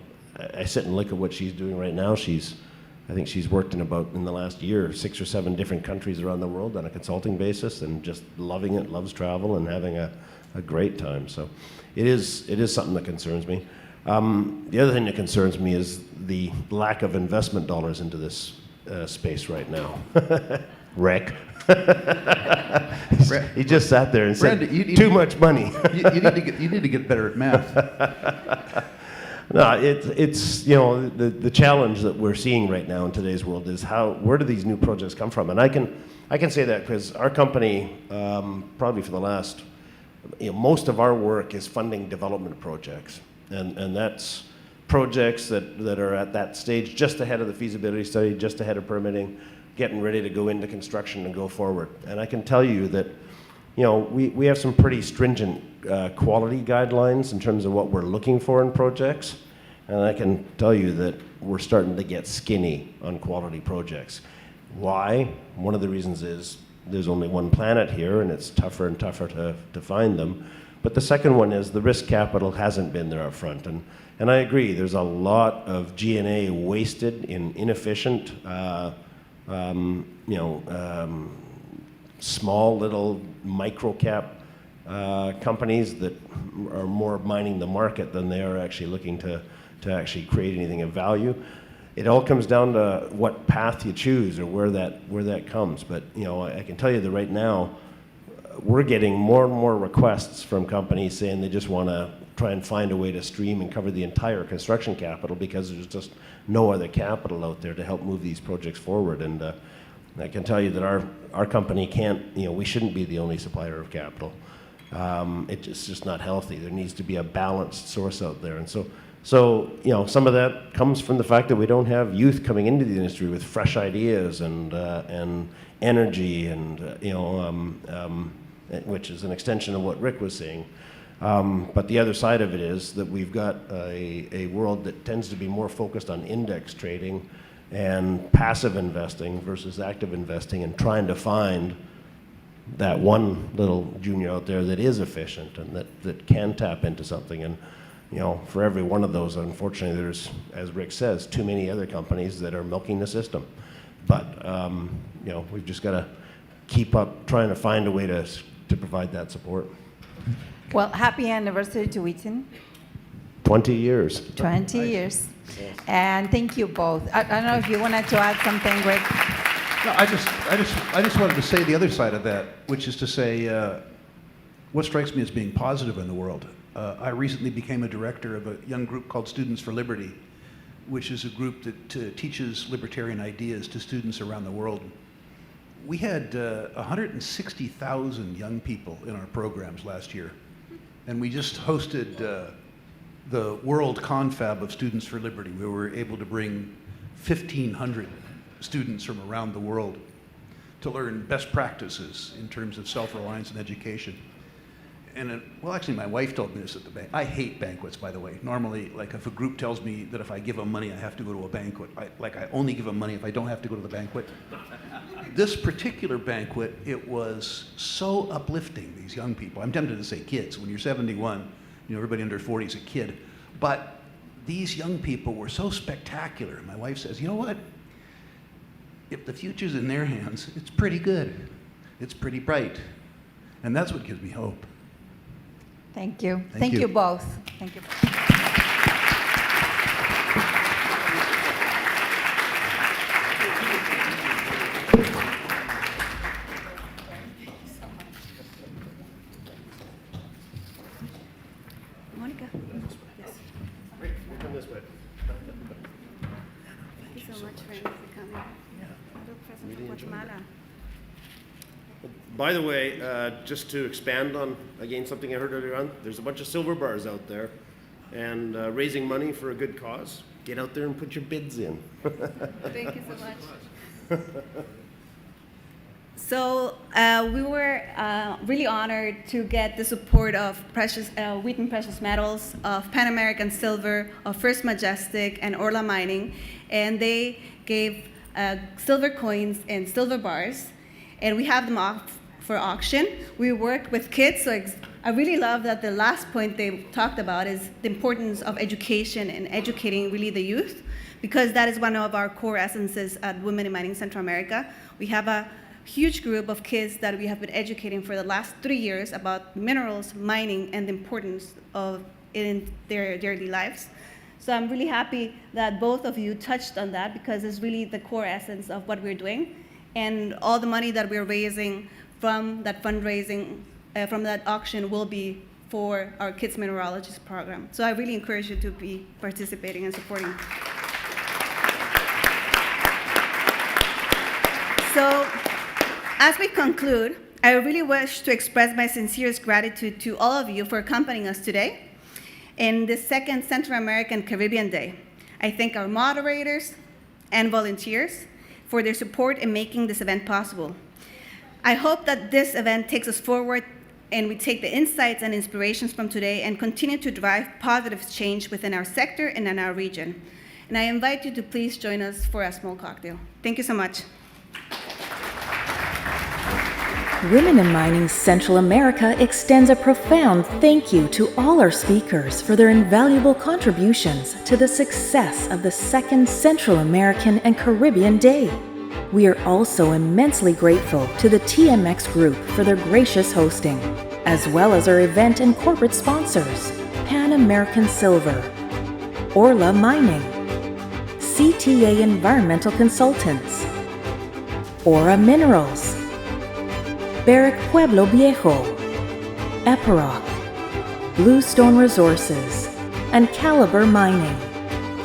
I sit and look at what she's doing right now. I think she's worked in the last year, 6 or 7 different countries around the world on a consulting basis, and just loving it, loves travel, and having a great time. So it is something that concerns me. The other thing that concerns me is the lack of investment dollars into this space right now. Rick. He just sat there and said, too much money. You need to get better at math. No, it's you know, the challenge that we're seeing right now in today's world is where do these new projects come from? And I can say that because our company, probably for the last, most of our work is funding development projects, and that's projects that are at that stage just ahead of the feasibility study, just ahead of permitting, getting ready to go into construction and go forward. And I can tell you that, we have some pretty stringent quality guidelines in terms of what we're looking for in projects. And I can tell you that we're starting to get skinny on quality projects. Why? One of the reasons is there's only one planet here, and it's tougher and tougher to find them. But the second one is the risk capital hasn't been there up front. And I agree, there's a lot of G&A wasted in inefficient, small little micro-cap companies that are more mining the market than they are actually looking to actually create anything of value. It all comes down to what path you choose or where that comes. But I can tell you that right now, we're getting more and more requests from companies saying they just want to try and find a way to stream and cover the entire construction capital because there's just no other capital out there to help move these projects forward. And I can tell you that our company can't, we shouldn't be the only supplier of capital. It's just not healthy. There needs to be a balanced source out there. And so some of that comes from the fact that we don't have youth coming into the industry with fresh ideas and energy and which is an extension of what Rick was saying. But the other side of it is that we've got a world that tends to be more focused on index trading and passive investing versus active investing, and trying to find that one little junior out there that is efficient and that can tap into something. And for every one of those, unfortunately, there's, as Rick says, too many other companies that are milking the system. But we've just got to keep up trying to find a way to to provide that support. Well, happy anniversary to Wheaton. 20 years. 20 years. And thank you both. I don't know if you wanted to add something, Greg. No, I just wanted to say the other side of that, which is to say, what strikes me as being positive in the world. I recently became a director of a young group called Students for Liberty, which is a group that teaches libertarian ideas to students around the world. We had 160,000 young people in our programs last year, and we just hosted the World Confab of Students for Liberty, where we were able to bring 1,500 students from around the world to learn best practices in terms of self-reliance and education. And well, actually, my wife told me this at the bank. I hate banquets, by the way. Normally, like if a group tells me that if I give them money, I have to go to a banquet. I only give them money if I don't have to go to the banquet. This particular banquet, it was so uplifting, these young people. I'm tempted to say kids. When you're 71, everybody under 40 is a kid. But these young people were so spectacular. My wife says, you know what? If the future's in their hands, it's pretty good. It's pretty bright. And that's what gives me hope. Thank you. Thank you. You both. Thank you. Monica. Yes. Come this way. Thank you so much for coming. President of Guatemala. By the way, just to expand on, again, something I heard earlier on, there's a bunch of silver bars out there, and raising money for a good cause. Get out there and put your bids in. Thank you so much. So we were really honored to get the support of Wheaton Precious Metals, of Pan American Silver, of First Majestic, and Orla Mining, and they gave silver coins and silver bars, and we have them off for auction. We work with kids, so I really love that the last point they talked about is the importance of education and educating really the youth, because that is one of our core essences at Women in Mining Central America. We have a huge group of kids that we have been educating for the last 3 years about minerals, mining, and the importance of it in their daily lives. So I'm really happy that both of you touched on that, because it's really the core essence of what we're doing. And all the money that we're raising from that fundraising, from that auction, will be for our Kids Mineralogist program. So I really encourage you to be participating and supporting. So as we conclude, I really wish to express my sincerest gratitude to all of you for accompanying us today in the second Central American Caribbean Day. I thank our moderators and volunteers for their support in making this event possible. I hope that this event takes us forward and we take the insights and inspirations from today and continue to drive positive change within our sector and in our region. And I invite you to please join us for a small cocktail. Thank you so much. Women in Mining Central America extends a profound thank you to all our speakers for their invaluable contributions to the success of the second Central American and Caribbean Day. We are also immensely grateful to the TMX Group for their gracious hosting, as well as our event and corporate sponsors, Pan American Silver, Orla Mining, CTA Environmental Consultants, Aura Minerals, Barrick Pueblo Viejo, Epiroc, Bluestone Resources, and Caliber Mining.